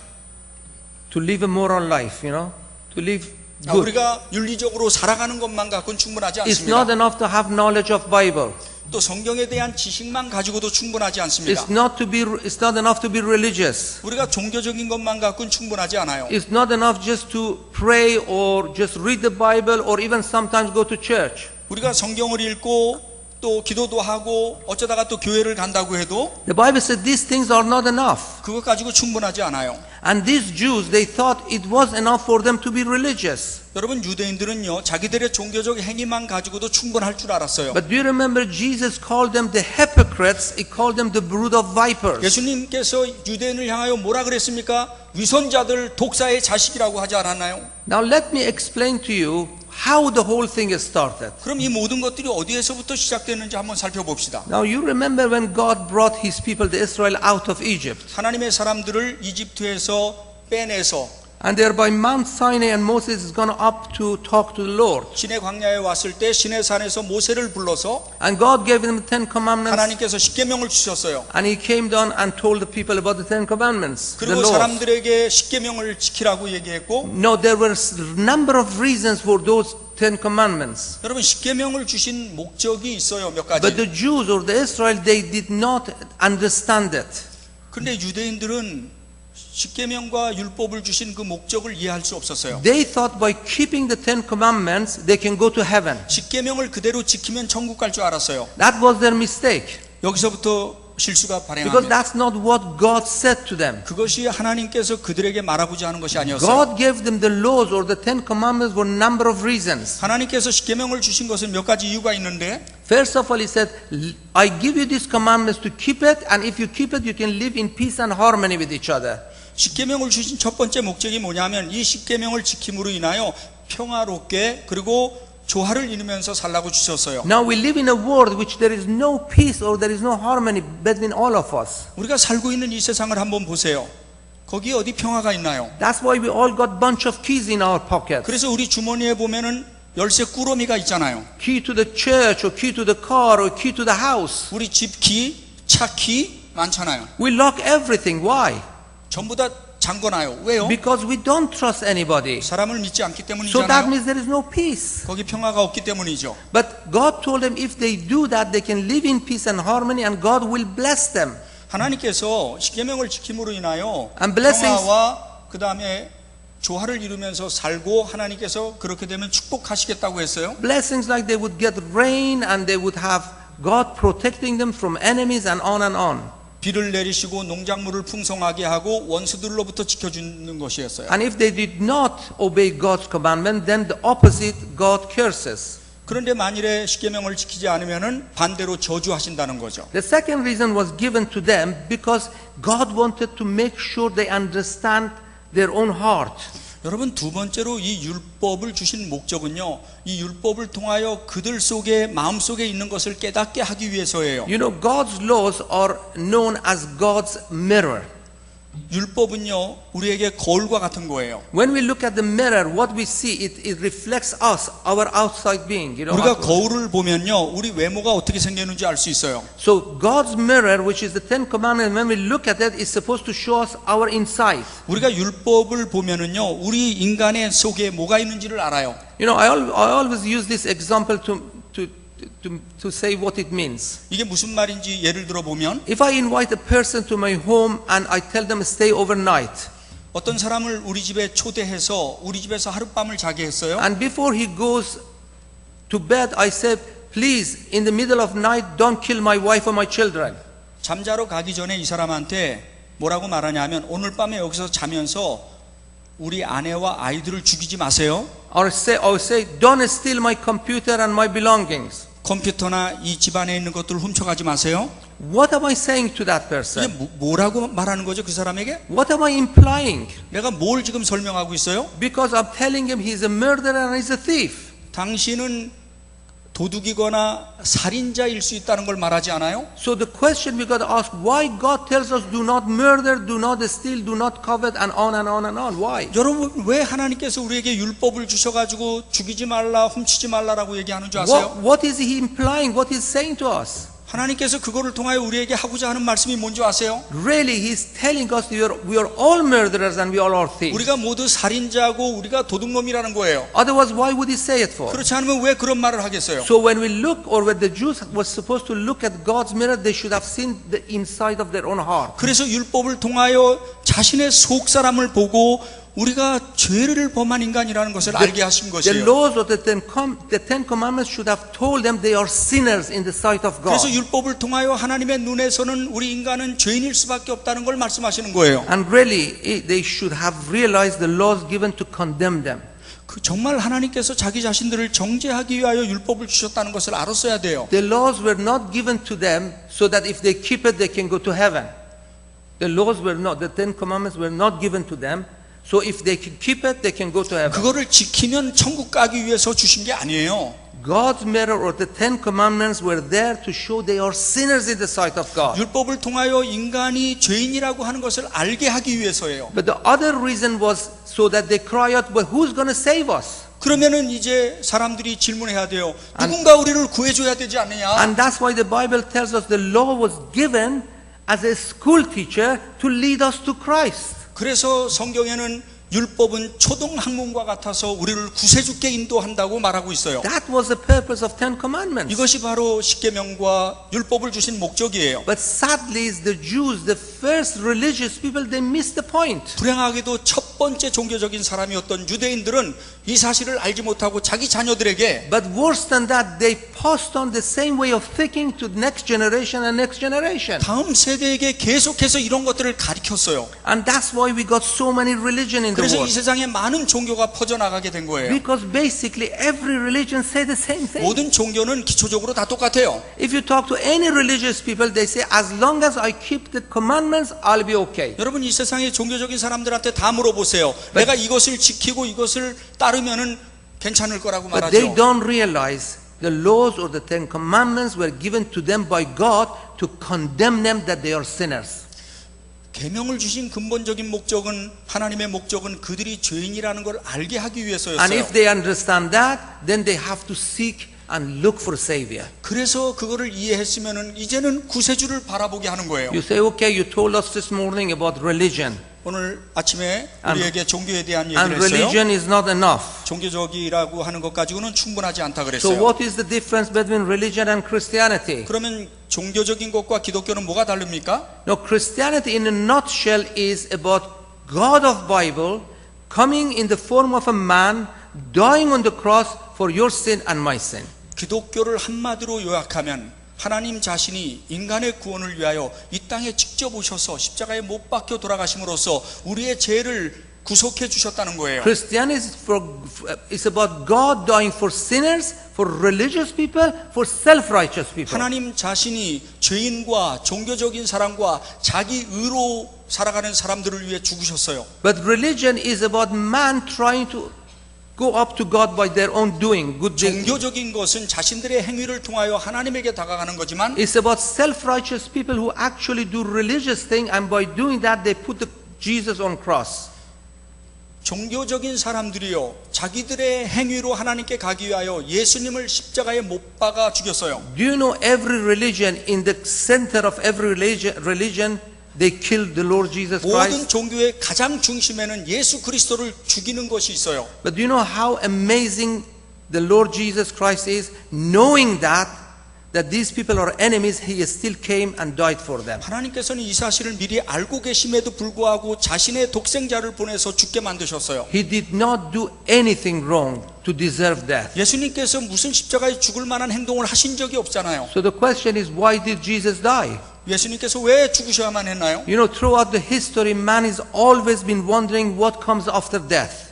Speaker 2: To live a moral life, you know, to live good.
Speaker 3: 우리가 윤리적으로 살아가는 것만 갖고는 충분하지
Speaker 2: It's not
Speaker 3: 않습니다.
Speaker 2: enough to have knowledge of Bible.
Speaker 3: 또 성경에 대한 지식만 가지고도 충분하지 않습니다.
Speaker 2: It's not enough to be religious.
Speaker 3: 우리가 종교적인 것만 갖고는 충분하지 않아요.
Speaker 2: It's not enough just to pray or just read the Bible or even sometimes go to church.
Speaker 3: 우리가 성경을 읽고 또 기도도 하고 어쩌다가 또 교회를 간다고 해도
Speaker 2: The Bible said these things are not enough.
Speaker 3: 그것 가지고 충분하지 않아요.
Speaker 2: And these Jews, they thought it was enough for them to be religious.
Speaker 3: 여러분, 유대인들은요, 자기들의 종교적 행위만 가지고도 충분할 줄 알았어요.
Speaker 2: But do you remember Jesus called them the hypocrites? He called them the brood of vipers.
Speaker 3: 예수님께서 유대인을 향하여 뭐라 그랬습니까? 위선자들, 독사의 자식이라고 하지 않았나요?
Speaker 2: Now let me explain to you how the whole thing is started.
Speaker 3: 그럼 이 모든 것들이 어디에서부터 시작됐는지 한번 살펴봅시다.
Speaker 2: Now you remember when God brought His people, the Israel, out of Egypt.
Speaker 3: 하나님의 사람들을 이집트에서 빼내서
Speaker 2: And they're by Mount Sinai and Moses is gone up to talk to the Lord.
Speaker 3: 시내 광야에 왔을 때 시내산에서 모세를 불러서
Speaker 2: And God gave them the Ten Commandments.
Speaker 3: 하나님께서 십계명을 주셨어요.
Speaker 2: And He came down and told the people about the Ten Commandments. The
Speaker 3: 그리고
Speaker 2: laws.
Speaker 3: 사람들에게 십계명을 지키라고 얘기했고,
Speaker 2: No, there were a number of reasons for those Ten Commandments.
Speaker 3: 여러분, 십계명을 주신 목적이 있어요. 몇
Speaker 2: But
Speaker 3: 가지.
Speaker 2: the Jews or the Israel, they did not understand it.
Speaker 3: 근데 유대인들은 십계명과 율법을 주신 그 목적을 이해할 수 없었어요.
Speaker 2: They thought by keeping the Ten Commandments, they can go to heaven.
Speaker 3: 십계명을 그대로 지키면 천국 갈 줄 알았어요.
Speaker 2: That was their mistake.
Speaker 3: 여기서부터 실수가
Speaker 2: Because
Speaker 3: 발생합니다.
Speaker 2: that's not what God said to them.
Speaker 3: 그것이 하나님께서 그들에게 말하고자 하는 것이 아니었어요.
Speaker 2: God gave them the laws or the Ten Commandments for a number of reasons.
Speaker 3: 하나님께서 십계명을 주신 것은 몇 가지 이유가 있는데
Speaker 2: First of all, He said, I give you these commandments to keep it, and if you keep it, you can live in peace and harmony with each other.
Speaker 3: 십계명을 주신 첫 번째 목적이 뭐냐면 이 십계명을 지킴으로 인하여 평화롭게 그리고 조화를 이루면서 살라고 주셨어요.
Speaker 2: Now we live in a world which there is no peace or there is no harmony between all of us.
Speaker 3: 우리가 살고 있는 이 세상을 한번 보세요. 거기에 어디 평화가 있나요?
Speaker 2: That's why we all got bunch of keys in our pockets.
Speaker 3: 그래서 우리 주머니에 보면은 열쇠 꾸러미가 있잖아요.
Speaker 2: Key to the church or key to the car or key to the house.
Speaker 3: 우리 집 키, 차 키 많잖아요.
Speaker 2: We lock everything. Why?
Speaker 3: 전부 다 잠궈놔요. 왜요?
Speaker 2: Because we don't trust anybody.
Speaker 3: 사람을 믿지 않기
Speaker 2: So that
Speaker 3: 때문이잖아요.
Speaker 2: means there is no peace.
Speaker 3: 거기 평화가 없기 때문이죠.
Speaker 2: But God told them if they do that, they can live in peace and harmony and God will bless them.
Speaker 3: 하나님께서 십계명을 지킴으로 인하여
Speaker 2: And blessings-
Speaker 3: 평화와 그 다음에 조화를 이루면서 살고 하나님께서 그렇게 되면 축복하시겠다고 했어요.
Speaker 2: Blessings like they would get rain and they would have God protecting them from enemies and on.
Speaker 3: 비를 내리시고 농작물을 풍성하게 하고 원수들로부터 지켜주는 것이었어요.
Speaker 2: And if they did not obey God's commandment, then the opposite, God curses.
Speaker 3: 그런데 만일에 십계명을 지키지 않으면은 반대로 저주하신다는 거죠.
Speaker 2: The second reason was given to them because God wanted to make sure they understand their own heart.
Speaker 3: 여러분 두 번째로 이 율법을 주신 목적은요. 이 율법을 통하여 그들 속에 마음속에 있는 것을 깨닫게 하기 위해서예요.
Speaker 2: You know, God's laws are known as God's mirror.
Speaker 3: 율법은요. 우리에게 거울과 같은 거예요.
Speaker 2: When we look at the mirror, what we see, it reflects us, our outside being. You know,
Speaker 3: 우리가 거울을 보면요. 우리 외모가 어떻게 생겼는지 알 수 있어요.
Speaker 2: So God's mirror, which is the Ten Commandments, when we look at it, is supposed to show us our inside.
Speaker 3: 우리가 율법을 보면은요. 우리 인간의 속에 뭐가 있는지를 알아요.
Speaker 2: You know, I always use this example to say what it means.
Speaker 3: 이게 무슨 말인지 예를 들어 보면
Speaker 2: If I invite a person to my home and I tell them stay overnight,
Speaker 3: 어떤 사람을 우리 집에 초대해서 우리 집에서 하룻밤을 자게 했어요.
Speaker 2: and before he goes to bed, I say, please, in the middle of night, don't kill my wife or my children.
Speaker 3: 잠자러 가기 전에 이 사람한테 뭐라고 말하냐면 오늘 밤에 여기서 자면서 우리 아내와 아이들을 죽이지 마세요.
Speaker 2: Or say, don't steal my computer and my belongings.
Speaker 3: 컴퓨터나 이 집안에 있는 것들을 훔쳐가지 마세요.
Speaker 2: What am I saying to that
Speaker 3: 이게
Speaker 2: person?
Speaker 3: 뭐라고 말하는 거죠 그 사람에게?
Speaker 2: What am I implying?
Speaker 3: 내가 뭘 지금 설명하고 있어요?
Speaker 2: Because I'm telling him he's a murderer and he's a thief.
Speaker 3: 당신은 도둑이거나 살인자일 수 있다는 걸 말하지 않아요?
Speaker 2: So the question we got to ask, why God tells us do not murder, do not steal, do not covet, and on. Why?
Speaker 3: 여러분 왜 하나님께서 우리에게 율법을 주셔가지고 죽이지 말라 훔치지 말라라고 얘기하는 줄 아세요?
Speaker 2: What is he implying? What he's saying to us?
Speaker 3: 하나님께서 그거를 통하여 우리에게 하고자 하는 말씀이 뭔지 아세요?
Speaker 2: Really, he's telling us we are all murderers and we all are thieves.
Speaker 3: 우리가 모두 살인자고 우리가 도둑놈이라는 거예요.
Speaker 2: Otherwise, why would he say it for?
Speaker 3: 그렇지 않으면 왜 그런 말을 하겠어요?
Speaker 2: So when we look, or when the Jews were supposed to look at God's mirror, they should have seen the inside of their own heart.
Speaker 3: 그래서 율법을 통하여 자신의 속 사람을 보고 우리가 죄를 범한 인간이라는 것을 알게 하신
Speaker 2: The
Speaker 3: 것이에요.
Speaker 2: laws of the Ten Commandments should have told them they are sinners in the sight of God.
Speaker 3: 그래서 율법을 통하여 하나님의 눈에서는 우리 인간은 죄인일 수밖에 없다는 걸 말씀하시는 거예요.
Speaker 2: And really, they should have realized the laws given to condemn them.
Speaker 3: 정말 하나님께서 자기 자신들을 정죄하기 위하여 율법을 주셨다는 것을 알았어야 돼요.
Speaker 2: The laws were not given to them so that if they keep it, they can go to heaven. The Ten Commandments were not given to them. So if they can keep it, they can go to heaven.
Speaker 3: 그거를 지키면 천국 가기 위해서 주신 게 아니에요.
Speaker 2: God's mirror or the Ten Commandments were there to show they are sinners in the sight of God.
Speaker 3: 율법을 통하여 인간이 죄인이라고 하는 것을 알게 하기 위해서예요.
Speaker 2: But the other reason was so that they cry out, but who's going to save us?
Speaker 3: 그러면은 이제 사람들이 질문해야 돼요. 누군가 우리를 구해줘야 되지 않느냐?
Speaker 2: And that's why the Bible tells us the law was given as a school teacher to lead us to Christ.
Speaker 3: 그래서 성경에는 율법은 초등 학문과 같아서 우리를 구세주께 인도한다고 말하고 있어요.
Speaker 2: That was the purpose of Ten Commandments.
Speaker 3: 이것이 바로 십계명과 율법을 주신 목적이에요.
Speaker 2: But sadly, the Jews, the first religious people, they missed the point.
Speaker 3: 불행하게도 첫 번째 종교적인 사람이었던 유대인들은 이 사실을 알지 못하고 자기 자녀들에게
Speaker 2: But worse than that, they passed on the same way of thinking to the next generation and next generation.
Speaker 3: 다음 세대에게 계속해서 이런 것들을 가르쳤어요.
Speaker 2: And that's why we got so many religion in the
Speaker 3: 그래서 이
Speaker 2: world.
Speaker 3: 세상에 많은 종교가 퍼져나가게 된 거예요.
Speaker 2: Because basically every religion say the same thing.
Speaker 3: 모든 종교는 기초적으로 다 똑같아요.
Speaker 2: If you talk to any religious people, they say, as long as I keep the commandments, I'll be okay.
Speaker 3: 여러분 이 세상의 종교적인 사람들한테 다 물어보세요. 내가 이것을 지키고 이것을 따르면은 괜찮을 거라고
Speaker 2: But they
Speaker 3: 말하죠.
Speaker 2: don't realize the laws or the Ten Commandments were given to them by God to condemn them that they are sinners.
Speaker 3: 계명을 주신 근본적인 목적은 하나님의 목적은 그들이 죄인이라는 걸 알게 하기
Speaker 2: And
Speaker 3: 위해서였어요.
Speaker 2: if they understand that, then they have to seek and look for a savior.
Speaker 3: 그래서 그거를 이해했으면은 이제는 구세주를 바라보게 하는 거예요.
Speaker 2: You say, okay, you told us this morning about religion.
Speaker 3: 오늘 아침에
Speaker 2: And-
Speaker 3: 우리에게 종교에 대한
Speaker 2: And
Speaker 3: 얘기를 했어요.
Speaker 2: religion is not enough.
Speaker 3: 종교적이라고 하는 것 가지고는 충분하지 않다
Speaker 2: So
Speaker 3: 그랬어요.
Speaker 2: what is the difference between religion and Christianity?
Speaker 3: 그러면 종교적인 것과 기독교는 뭐가 다릅니까?
Speaker 2: No, Christianity in a nutshell is about God of Bible coming in the form of a man, dying on the cross for your sin and my sin.
Speaker 3: 기독교를 한마디로 요약하면 하나님 자신이 인간의 구원을 위하여 이 땅에 직접 오셔서 십자가에 못 박혀 돌아가심으로써 우리의 죄를 구속해 주셨다는 거예요.
Speaker 2: Christianity is about God dying for sinners, for religious people, for self-righteous people.
Speaker 3: 하나님 자신이 죄인과 종교적인 사람과 자기 의로 살아가는 사람들을 위해 죽으셨어요.
Speaker 2: But religion is about man trying to go up to God by their own doing, good deeds.
Speaker 3: 종교적인 것은 자신들의 행위를 통하여 하나님에게 다가가는 거지만
Speaker 2: It's about self-righteous people who actually do religious thing, and by doing that they put Jesus on cross.
Speaker 3: 종교적인 사람들이요 자기들의 행위로 하나님께 가기 위하여 예수님을 십자가에 못 박아 죽였어요.
Speaker 2: Do you know every religion, in the center of every religion, they killed the Lord Jesus
Speaker 3: 모든
Speaker 2: Christ?
Speaker 3: 종교의 가장 중심에는 예수 그리스도를 죽이는 것이 있어요.
Speaker 2: But do you know how amazing the Lord Jesus Christ is? Knowing that these people are enemies, He still came and died for them.
Speaker 3: 하나님께서는 이 사실을 미리 알고 계심에도 불구하고 자신의 독생자를 보내서 죽게 만드셨어요.
Speaker 2: He did not do anything wrong to deserve death.
Speaker 3: 예수님께서 무슨 십자가에 죽을 만한 행동을 하신 적이 없잖아요.
Speaker 2: So the question is, why did Jesus die?
Speaker 3: 예수님께서 왜 죽으셔야만 했나요?
Speaker 2: You know, throughout the history, man has always been wondering what comes after death.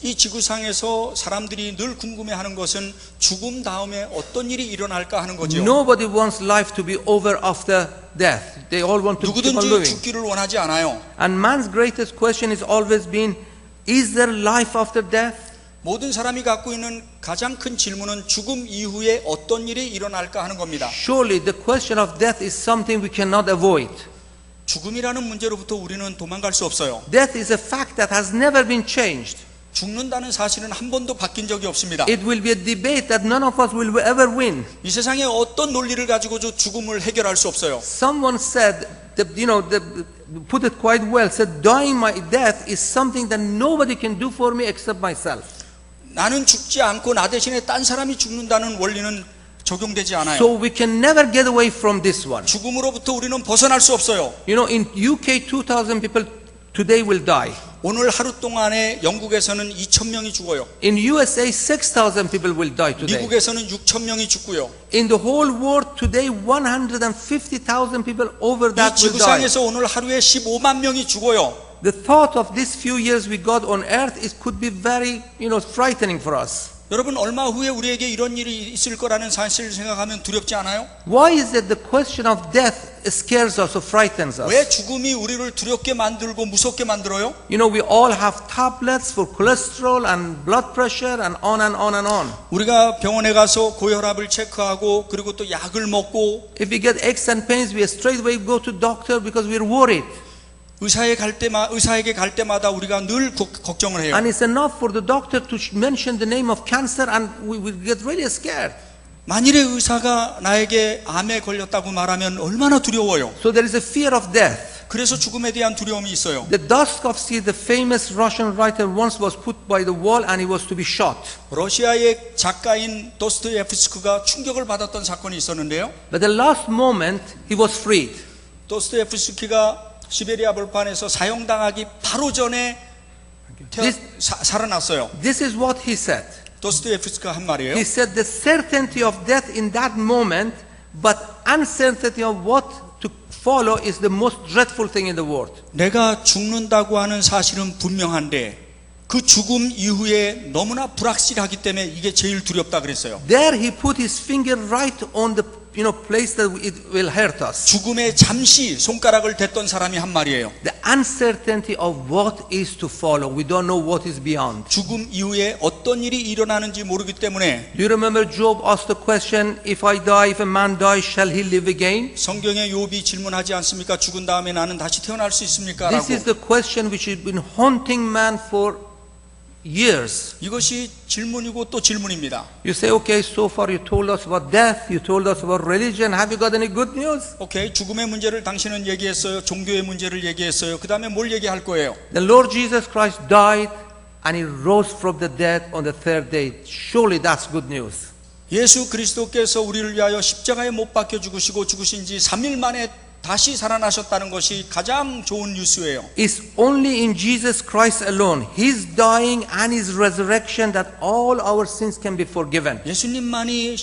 Speaker 3: 이 지구상에서 사람들이 늘 궁금해하는 것은 죽음 다음에 어떤 일이 일어날까 하는 거죠.
Speaker 2: Nobody wants life to be over after death. They all want to keep on
Speaker 3: 누구든지
Speaker 2: living.
Speaker 3: 죽기를 원하지 않아요.
Speaker 2: And man's greatest question has always been, is there life after death?
Speaker 3: 모든 사람이 갖고 있는 가장 큰 질문은 죽음 이후에 어떤 일이 일어날까 하는 겁니다.
Speaker 2: Surely the question of death is something we cannot avoid.
Speaker 3: 죽음이라는 문제로부터 우리는 도망갈 수 없어요.
Speaker 2: Death is a fact that has never been changed.
Speaker 3: 죽는다는 사실은 한 번도 바뀐 적이 없습니다.
Speaker 2: It will be a debate that none of us will ever win.
Speaker 3: 이 세상에 어떤 논리를 가지고도 죽음을 해결할 수 없어요.
Speaker 2: Someone said that, put it quite well, said dying my death is something that nobody can do for me except myself.
Speaker 3: 나는 죽지 않고 나 대신에 딴 사람이 죽는다는 원리는 적용되지 않아요.
Speaker 2: So we can never get away from this one.
Speaker 3: 죽음으로부터 우리는 벗어날 수 없어요.
Speaker 2: You know, in UK 2,000 people today will die.
Speaker 3: 오늘 하루 동안에 영국에서는 2,000명이 죽어요.
Speaker 2: In USA 6,000 people will die today.
Speaker 3: 미국에서는 6,000명이 죽고요.
Speaker 2: In the whole world today 150,000 people over
Speaker 3: 이
Speaker 2: that will die.
Speaker 3: 지구상에서 오늘 하루에 15만 명이 죽어요.
Speaker 2: The thought of these few years we got on earth could be very, frightening for us.
Speaker 3: 여러분 얼마 후에 우리에게 이런 일이 있을 거라는 사실을 생각하면 두렵지 않아요?
Speaker 2: Why is it the question of death scares us or frightens us?
Speaker 3: 왜 죽음이 우리를 두렵게 만들고 무섭게 만들어요?
Speaker 2: You know, we all have tablets for cholesterol and blood pressure and on and on and on.
Speaker 3: 우리가 병원에 가서 고혈압을 체크하고 그리고 또 약을 먹고
Speaker 2: If we get aches and pains, we straightway go to doctor because we're worried.
Speaker 3: 의사에게 갈 때마다 우리가 늘 걱정을 해요.
Speaker 2: And it's enough for the doctor to mention the name of cancer and we get really scared.
Speaker 3: 만일에 의사가 나에게 암에 걸렸다고 말하면 얼마나 두려워요.
Speaker 2: So there is a fear of death.
Speaker 3: 그래서 죽음에 대한 두려움이 있어요.
Speaker 2: The Dostoevsky, the famous Russian writer, once was put by the wall and he was to be shot.
Speaker 3: 러시아의 작가인 도스토옙스키가 충격을 받았던 사건이 있었는데요.
Speaker 2: But the last moment, he was freed.
Speaker 3: 도스토옙스키가 시베리아 벌판에서 사형당하기 바로 전에 살아났어요.
Speaker 2: This is what he said.
Speaker 3: 도스토옙스키가 한 말이에요.
Speaker 2: He said the certainty of death in that moment, but uncertainty of what to follow is the most dreadful thing in the world.
Speaker 3: 내가 죽는다고 하는 사실은 분명한데 그 죽음 이후에 너무나 불확실하기 때문에 이게 제일 두렵다 그랬어요.
Speaker 2: There he put his finger right on the place that it will hurt us.
Speaker 3: 죽음에 잠시 손가락을 댔던 사람이 한 말이에요.
Speaker 2: The uncertainty of what is to follow. We don't know what is beyond.
Speaker 3: 죽음 이후에 어떤 일이 일어나는지 모르기 때문에
Speaker 2: Do you remember Job asked the question, if I die, if a man dies, shall he live again?
Speaker 3: 성경에 욥이 질문하지 않습니까? 죽은 다음에 나는 다시 태어날 수 있습니까?
Speaker 2: This
Speaker 3: 라고.
Speaker 2: is the question which has been haunting man for years.
Speaker 3: 이것이 질문이고 또 질문입니다.
Speaker 2: You say, okay, so far you told us about death, you told us about religion. Have you got any good news?
Speaker 3: 오케이, 죽음의 문제를 당신은 얘기했어요. 종교의 문제를 얘기했어요. 그 다음에 뭘 얘기할 거예요?
Speaker 2: The Lord Jesus Christ died and he rose from the dead on the third day. Surely that's good news.
Speaker 3: 예수 그리스도께서 우리를 위하여 십자가에 못 박혀 죽으시고 죽으신 지 3일 만에 다시 살아나셨다는 것이 가장 좋은 뉴스예요.
Speaker 2: It's only in Jesus Christ alone, His dying and His resurrection, that all our sins can be forgiven.
Speaker 3: 예수님만이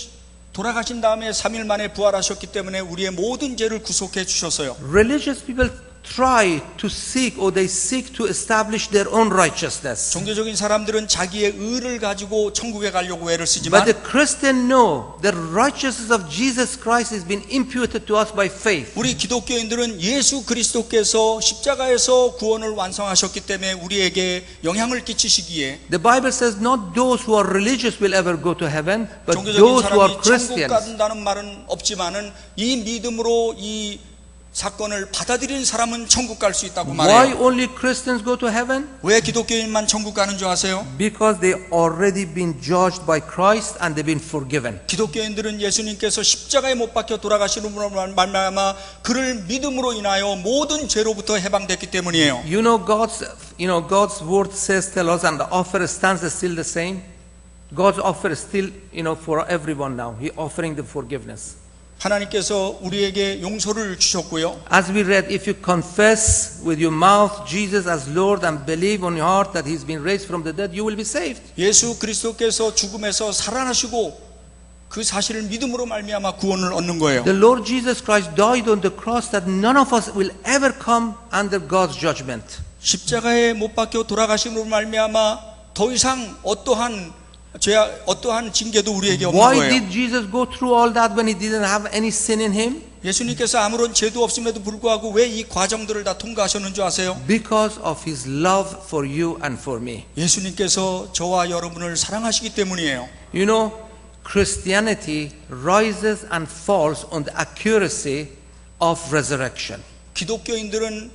Speaker 3: 돌아가신 다음에 3일 만에 부활하셨기 때문에 우리의 모든 죄를 구속해 주셨어요.
Speaker 2: Religious people try to seek, or they seek to establish their own righteousness.
Speaker 3: 종교적인 사람들은 자기의 의를 가지고 천국에 가려고 애를
Speaker 2: But
Speaker 3: 쓰지만
Speaker 2: the Christian know the righteousness of Jesus Christ has been imputed to us by faith.
Speaker 3: 우리 기독교인들은 예수 그리스도께서 십자가에서 구원을 완성하셨기 때문에 우리에게 영향을 끼치시기에
Speaker 2: The Bible says not those who are religious will ever go to heaven, but
Speaker 3: 종교적인
Speaker 2: those who are
Speaker 3: 사람이 천국
Speaker 2: Christians.
Speaker 3: 간다는 말은 없지만은 이 믿음으로 이 사건을 받아들이는 사람은 천국 갈 수 있다고
Speaker 2: Why
Speaker 3: 말해요.
Speaker 2: only Christians go to heaven?
Speaker 3: 왜 기독교인만 천국 가는 줄 아세요?
Speaker 2: Because they already been judged by Christ and they've been forgiven.
Speaker 3: 기독교인들은 예수님께서 십자가에 못 박혀 돌아가시는으로 말미암아 그를 믿음으로 인하여 모든 죄로부터 해방됐기 때문이에요.
Speaker 2: You know God's word says, tell us, and the offer stands still the same. God's offer is still, for everyone now. He offering the forgiveness.
Speaker 3: 하나님께서 우리에게 용서를 주셨고요.
Speaker 2: As we read, if you confess with your mouth Jesus as Lord and believe on your heart that He's been raised from the dead, you will be saved.
Speaker 3: 예수 그리스도께서 죽음에서 살아나시고 그 사실을 믿음으로 말미암아 구원을 얻는 거예요.
Speaker 2: The Lord Jesus Christ died on the cross that none of us will ever come under God's judgment.
Speaker 3: 십자가에 못 박혀 돌아가심으로 말미암아 더 이상 어떠한 징계도 우리에게 없는
Speaker 2: Why
Speaker 3: 거예요.
Speaker 2: did Jesus go through all that when He didn't have any sin in Him?
Speaker 3: 예수님께서 아무런 죄도 없음에도 불구하고 왜 이 과정들을 다 통과하셨는 줄 아세요?
Speaker 2: Because of His love for you and for me.
Speaker 3: 예수님께서 저와 여러분을 사랑하시기 때문이에요.
Speaker 2: You know, Christianity rises and falls on the accuracy of resurrection.
Speaker 3: 기독교인들은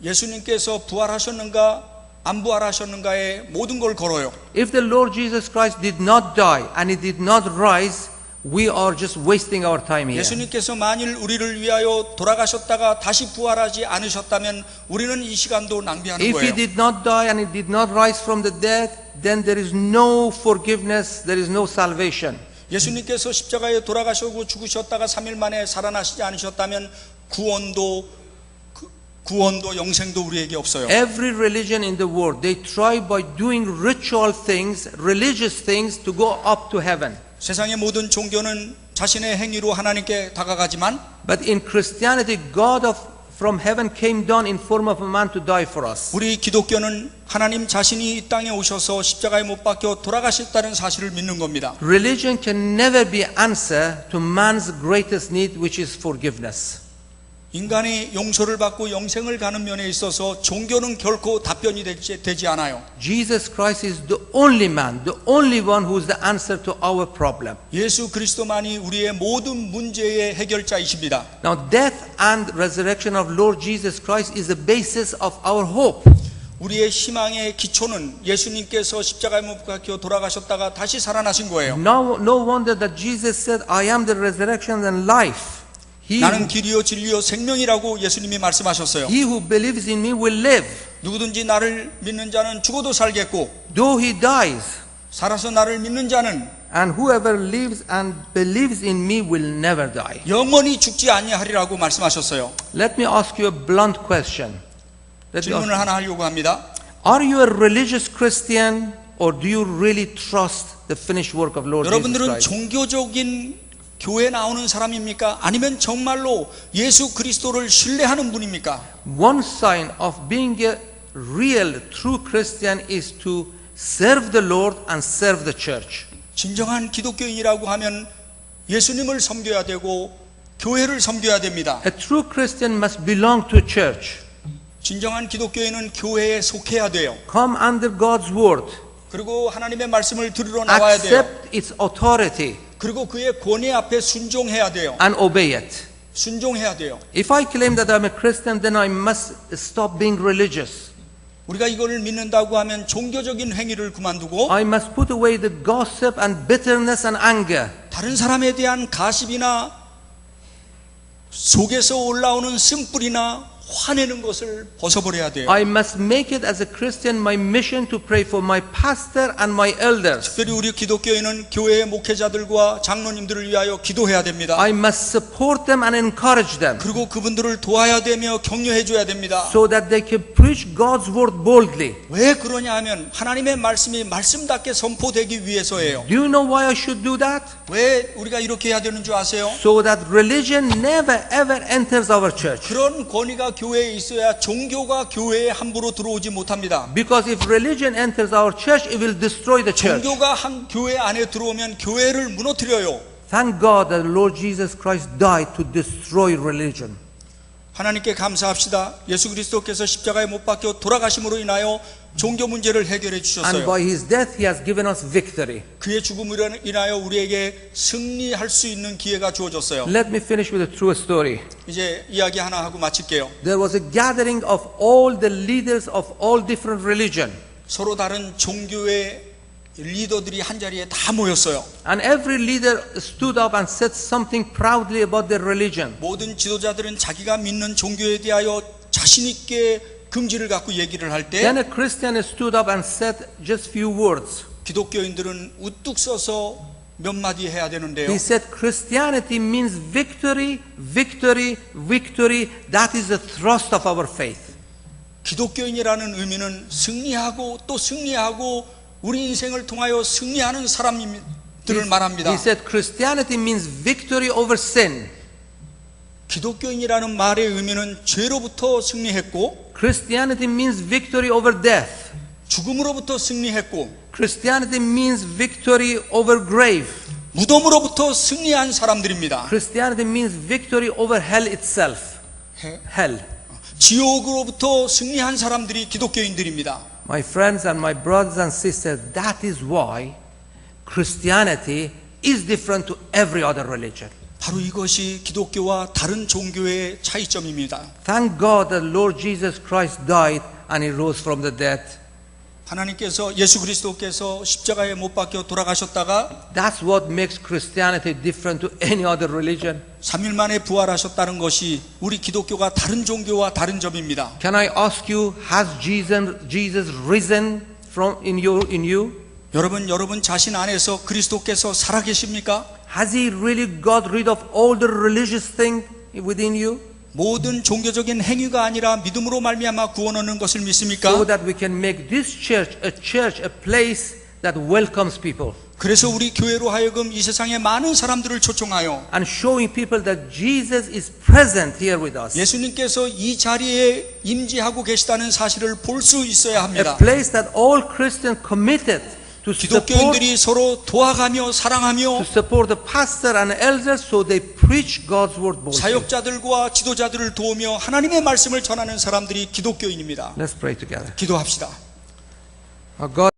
Speaker 3: 예수님께서 부활하셨는가 안 부활하셨는가에 모든 걸 걸어요.
Speaker 2: If the Lord Jesus Christ did not die and He did not rise, we are just wasting our time here.
Speaker 3: 예수님께서 만일 우리를 위하여 돌아가셨다가 다시 부활하지 않으셨다면 우리는 이 시간도 낭비하는
Speaker 2: If He
Speaker 3: 거예요.
Speaker 2: did not die and He did not rise from the dead, then there is no forgiveness, there is no salvation.
Speaker 3: 예수님께서 십자가에 돌아가시고 죽으셨다가 3일 만에 살아나시지 않으셨다면 구원도 영생도 우리에게 없어요.
Speaker 2: Every religion in the world, they try by doing ritual things, religious things, to go up to heaven.
Speaker 3: 세상의 모든 종교는 자신의 행위로 하나님께 다가가지만
Speaker 2: But in Christianity, God from heaven came down in form of a man to die for us.
Speaker 3: 우리 기독교는 하나님 자신이 이 땅에 오셔서 십자가에 못 박혀 돌아가셨다는 사실을 믿는 겁니다.
Speaker 2: Religion can never be answer to man's greatest need, which is forgiveness.
Speaker 3: 인간이 용서를 받고 영생을 가는 면에 있어서 종교는 결코 답변이 되지 않아요.
Speaker 2: Jesus Christ is the only man, the only one who is the answer to our problem.
Speaker 3: 예수 그리스도만이 우리의 모든 문제의 해결자이십니다.
Speaker 2: Now, death and resurrection of Lord Jesus Christ is the basis of our hope.
Speaker 3: 우리의 희망의 기초는 예수님께서 십자가에 못 박혀 돌아가셨다가 다시 살아나신 거예요.
Speaker 2: No wonder that Jesus said, I am the resurrection and life.
Speaker 3: 나는 길이요 진리요 생명이라고 예수님이 말씀하셨어요.
Speaker 2: he who believes in me will live,
Speaker 3: 누구든지 나를 믿는 자는 죽어도 살겠고
Speaker 2: though he dies.
Speaker 3: 살아서 나를 믿는 자는
Speaker 2: And whoever lives and believes in me will never die.
Speaker 3: 영원히 죽지 아니하리라고 말씀하셨어요.
Speaker 2: Let me ask you a blunt question. Let me ask-
Speaker 3: 질문을 하나 하려고 합니다.
Speaker 2: Are you a religious Christian or do you really trust the finished work of Lord Jesus
Speaker 3: 여러분들은
Speaker 2: Christ?
Speaker 3: 종교적인 교회 나오는 사람입니까? 아니면 정말로 예수 그리스도를 신뢰하는 분입니까?
Speaker 2: One sign of being a real, true Christian is to serve the Lord and serve the church.
Speaker 3: 진정한 기독교인이라고 하면 예수님을 섬겨야 되고 교회를 섬겨야 됩니다.
Speaker 2: A true Christian must belong to a church,
Speaker 3: 진정한 기독교인은 교회에 속해야 돼요.
Speaker 2: come under God's word,
Speaker 3: 그리고 하나님의 말씀을 들으러 나와야 돼요.
Speaker 2: accept its authority,
Speaker 3: 그리고 그의 권위 앞에 순종해야 돼요.
Speaker 2: and obey it.
Speaker 3: 순종해야 돼요.
Speaker 2: If I claim that I'm a Christian, then I must stop being religious.
Speaker 3: 우리가 이거를 믿는다고 하면 종교적인 행위를 그만두고
Speaker 2: I must put away the gossip and bitterness and anger.
Speaker 3: 다른 사람에 대한 가십이나 속에서 올라오는 쓴뿌리나 화내는 것을 벗어버려야 돼요.
Speaker 2: I must make it as a Christian my mission to pray for my pastor and my elders.
Speaker 3: 특별히 우리 기독교인은 교회의 목회자들과 장로님들을 위하여 기도해야 됩니다.
Speaker 2: I must support them and encourage them
Speaker 3: 그리고 그분들을 도와야 되며 격려해 줘야 됩니다.
Speaker 2: so that they can preach God's word boldly.
Speaker 3: 왜 그러냐 하면 하나님의 말씀이 말씀답게 선포되기 위해서예요.
Speaker 2: Do you know why I should do that?
Speaker 3: 왜 우리가 이렇게 해야 되는 줄 아세요?
Speaker 2: So that religion never ever enters our church.
Speaker 3: 그런 권위가 교회에 있어야 종교가 교회에 함부로 들어오지 못합니다.
Speaker 2: Because if religion enters our church, it will destroy the church.
Speaker 3: 종교가 한 교회 안에 들어오면 교회를 무너뜨려요.
Speaker 2: Thank God that the Lord Jesus Christ died to destroy religion.
Speaker 3: 하나님께 감사합시다. 예수 그리스도께서 십자가에 못 박혀 돌아가심으로 인하여 종교 문제를 해결해
Speaker 2: And
Speaker 3: 주셨어요.
Speaker 2: by his death, he has given us victory.
Speaker 3: 그의 죽음으로 인하여 우리에게 승리할 수 있는 기회가 주어졌어요.
Speaker 2: Let me finish with a true story.
Speaker 3: 이제 이야기 하나 하고 마칠게요.
Speaker 2: There was a gathering of all the leaders of all different religion.
Speaker 3: 서로 다른 종교의 리더들이 한 자리에 다 모였어요.
Speaker 2: And every leader stood up and said something proudly about their religion.
Speaker 3: 모든 지도자들은 자기가 믿는 종교에 대하여 자신 있게 긍지를 갖고 얘기를 할 때
Speaker 2: Then a Christian stood up and said just few words.
Speaker 3: 기독교인들은 우뚝 서서 몇 마디 해야 되는데요.
Speaker 2: He said Christianity means victory, victory, victory. That is the thrust of our faith.
Speaker 3: 기독교인이라는 의미는 승리하고 또 승리하고 우리 인생을 통하여 승리하는 사람들을 말합니다.
Speaker 2: He said Christianity means victory over sin.
Speaker 3: 기독교인이라는 말의 의미는 죄로부터 승리했고
Speaker 2: Christianity means victory over death.
Speaker 3: 죽음으로부터 승리했고
Speaker 2: Christianity means victory over grave.
Speaker 3: 무덤으로부터 승리한 사람들입니다.
Speaker 2: Christianity means victory over hell itself. Hell.
Speaker 3: 지옥으로부터 승리한 사람들이 기독교인들입니다.
Speaker 2: My friends and my brothers and sisters, that is why Christianity is different to every other religion.
Speaker 3: 바로 이것이 기독교와 다른 종교의 차이점입니다.
Speaker 2: Thank God that Lord Jesus Christ died and he rose from the dead.
Speaker 3: 하나님께서 예수 그리스도께서 십자가에 못 박혀 돌아가셨다가
Speaker 2: That's what makes Christianity different to any other religion.
Speaker 3: 3일 만에 부활하셨다는 것이 우리 기독교가 다른 종교와 다른 점입니다.
Speaker 2: Can I ask you, has Jesus risen from in you?
Speaker 3: 여러분 자신 안에서 그리스도께서 살아계십니까?
Speaker 2: Has he really got rid of all the religious thing within you?
Speaker 3: 모든 종교적인 행위가 아니라 믿음으로 말미암아 구원 얻는 것을 믿습니까?
Speaker 2: So that we can make this church, a place that welcomes people.
Speaker 3: 그래서 우리 교회로 하여금 이 세상에 많은 사람들을 초청하여
Speaker 2: And showing people that Jesus is present here with us.
Speaker 3: 예수님께서 이 자리에 임재하고 계시다는 사실을 볼 수 있어야
Speaker 2: A
Speaker 3: 합니다.
Speaker 2: place that all Christians committed to
Speaker 3: 기독교인들이 서로 도와가며 사랑하며
Speaker 2: support the pastor and elders so they preach God's word boldly.
Speaker 3: 사역자들과 지도자들을 도우며 하나님의 말씀을 전하는 사람들이 기독교인입니다.
Speaker 2: Let's pray together.
Speaker 3: 기도합시다.
Speaker 2: Our God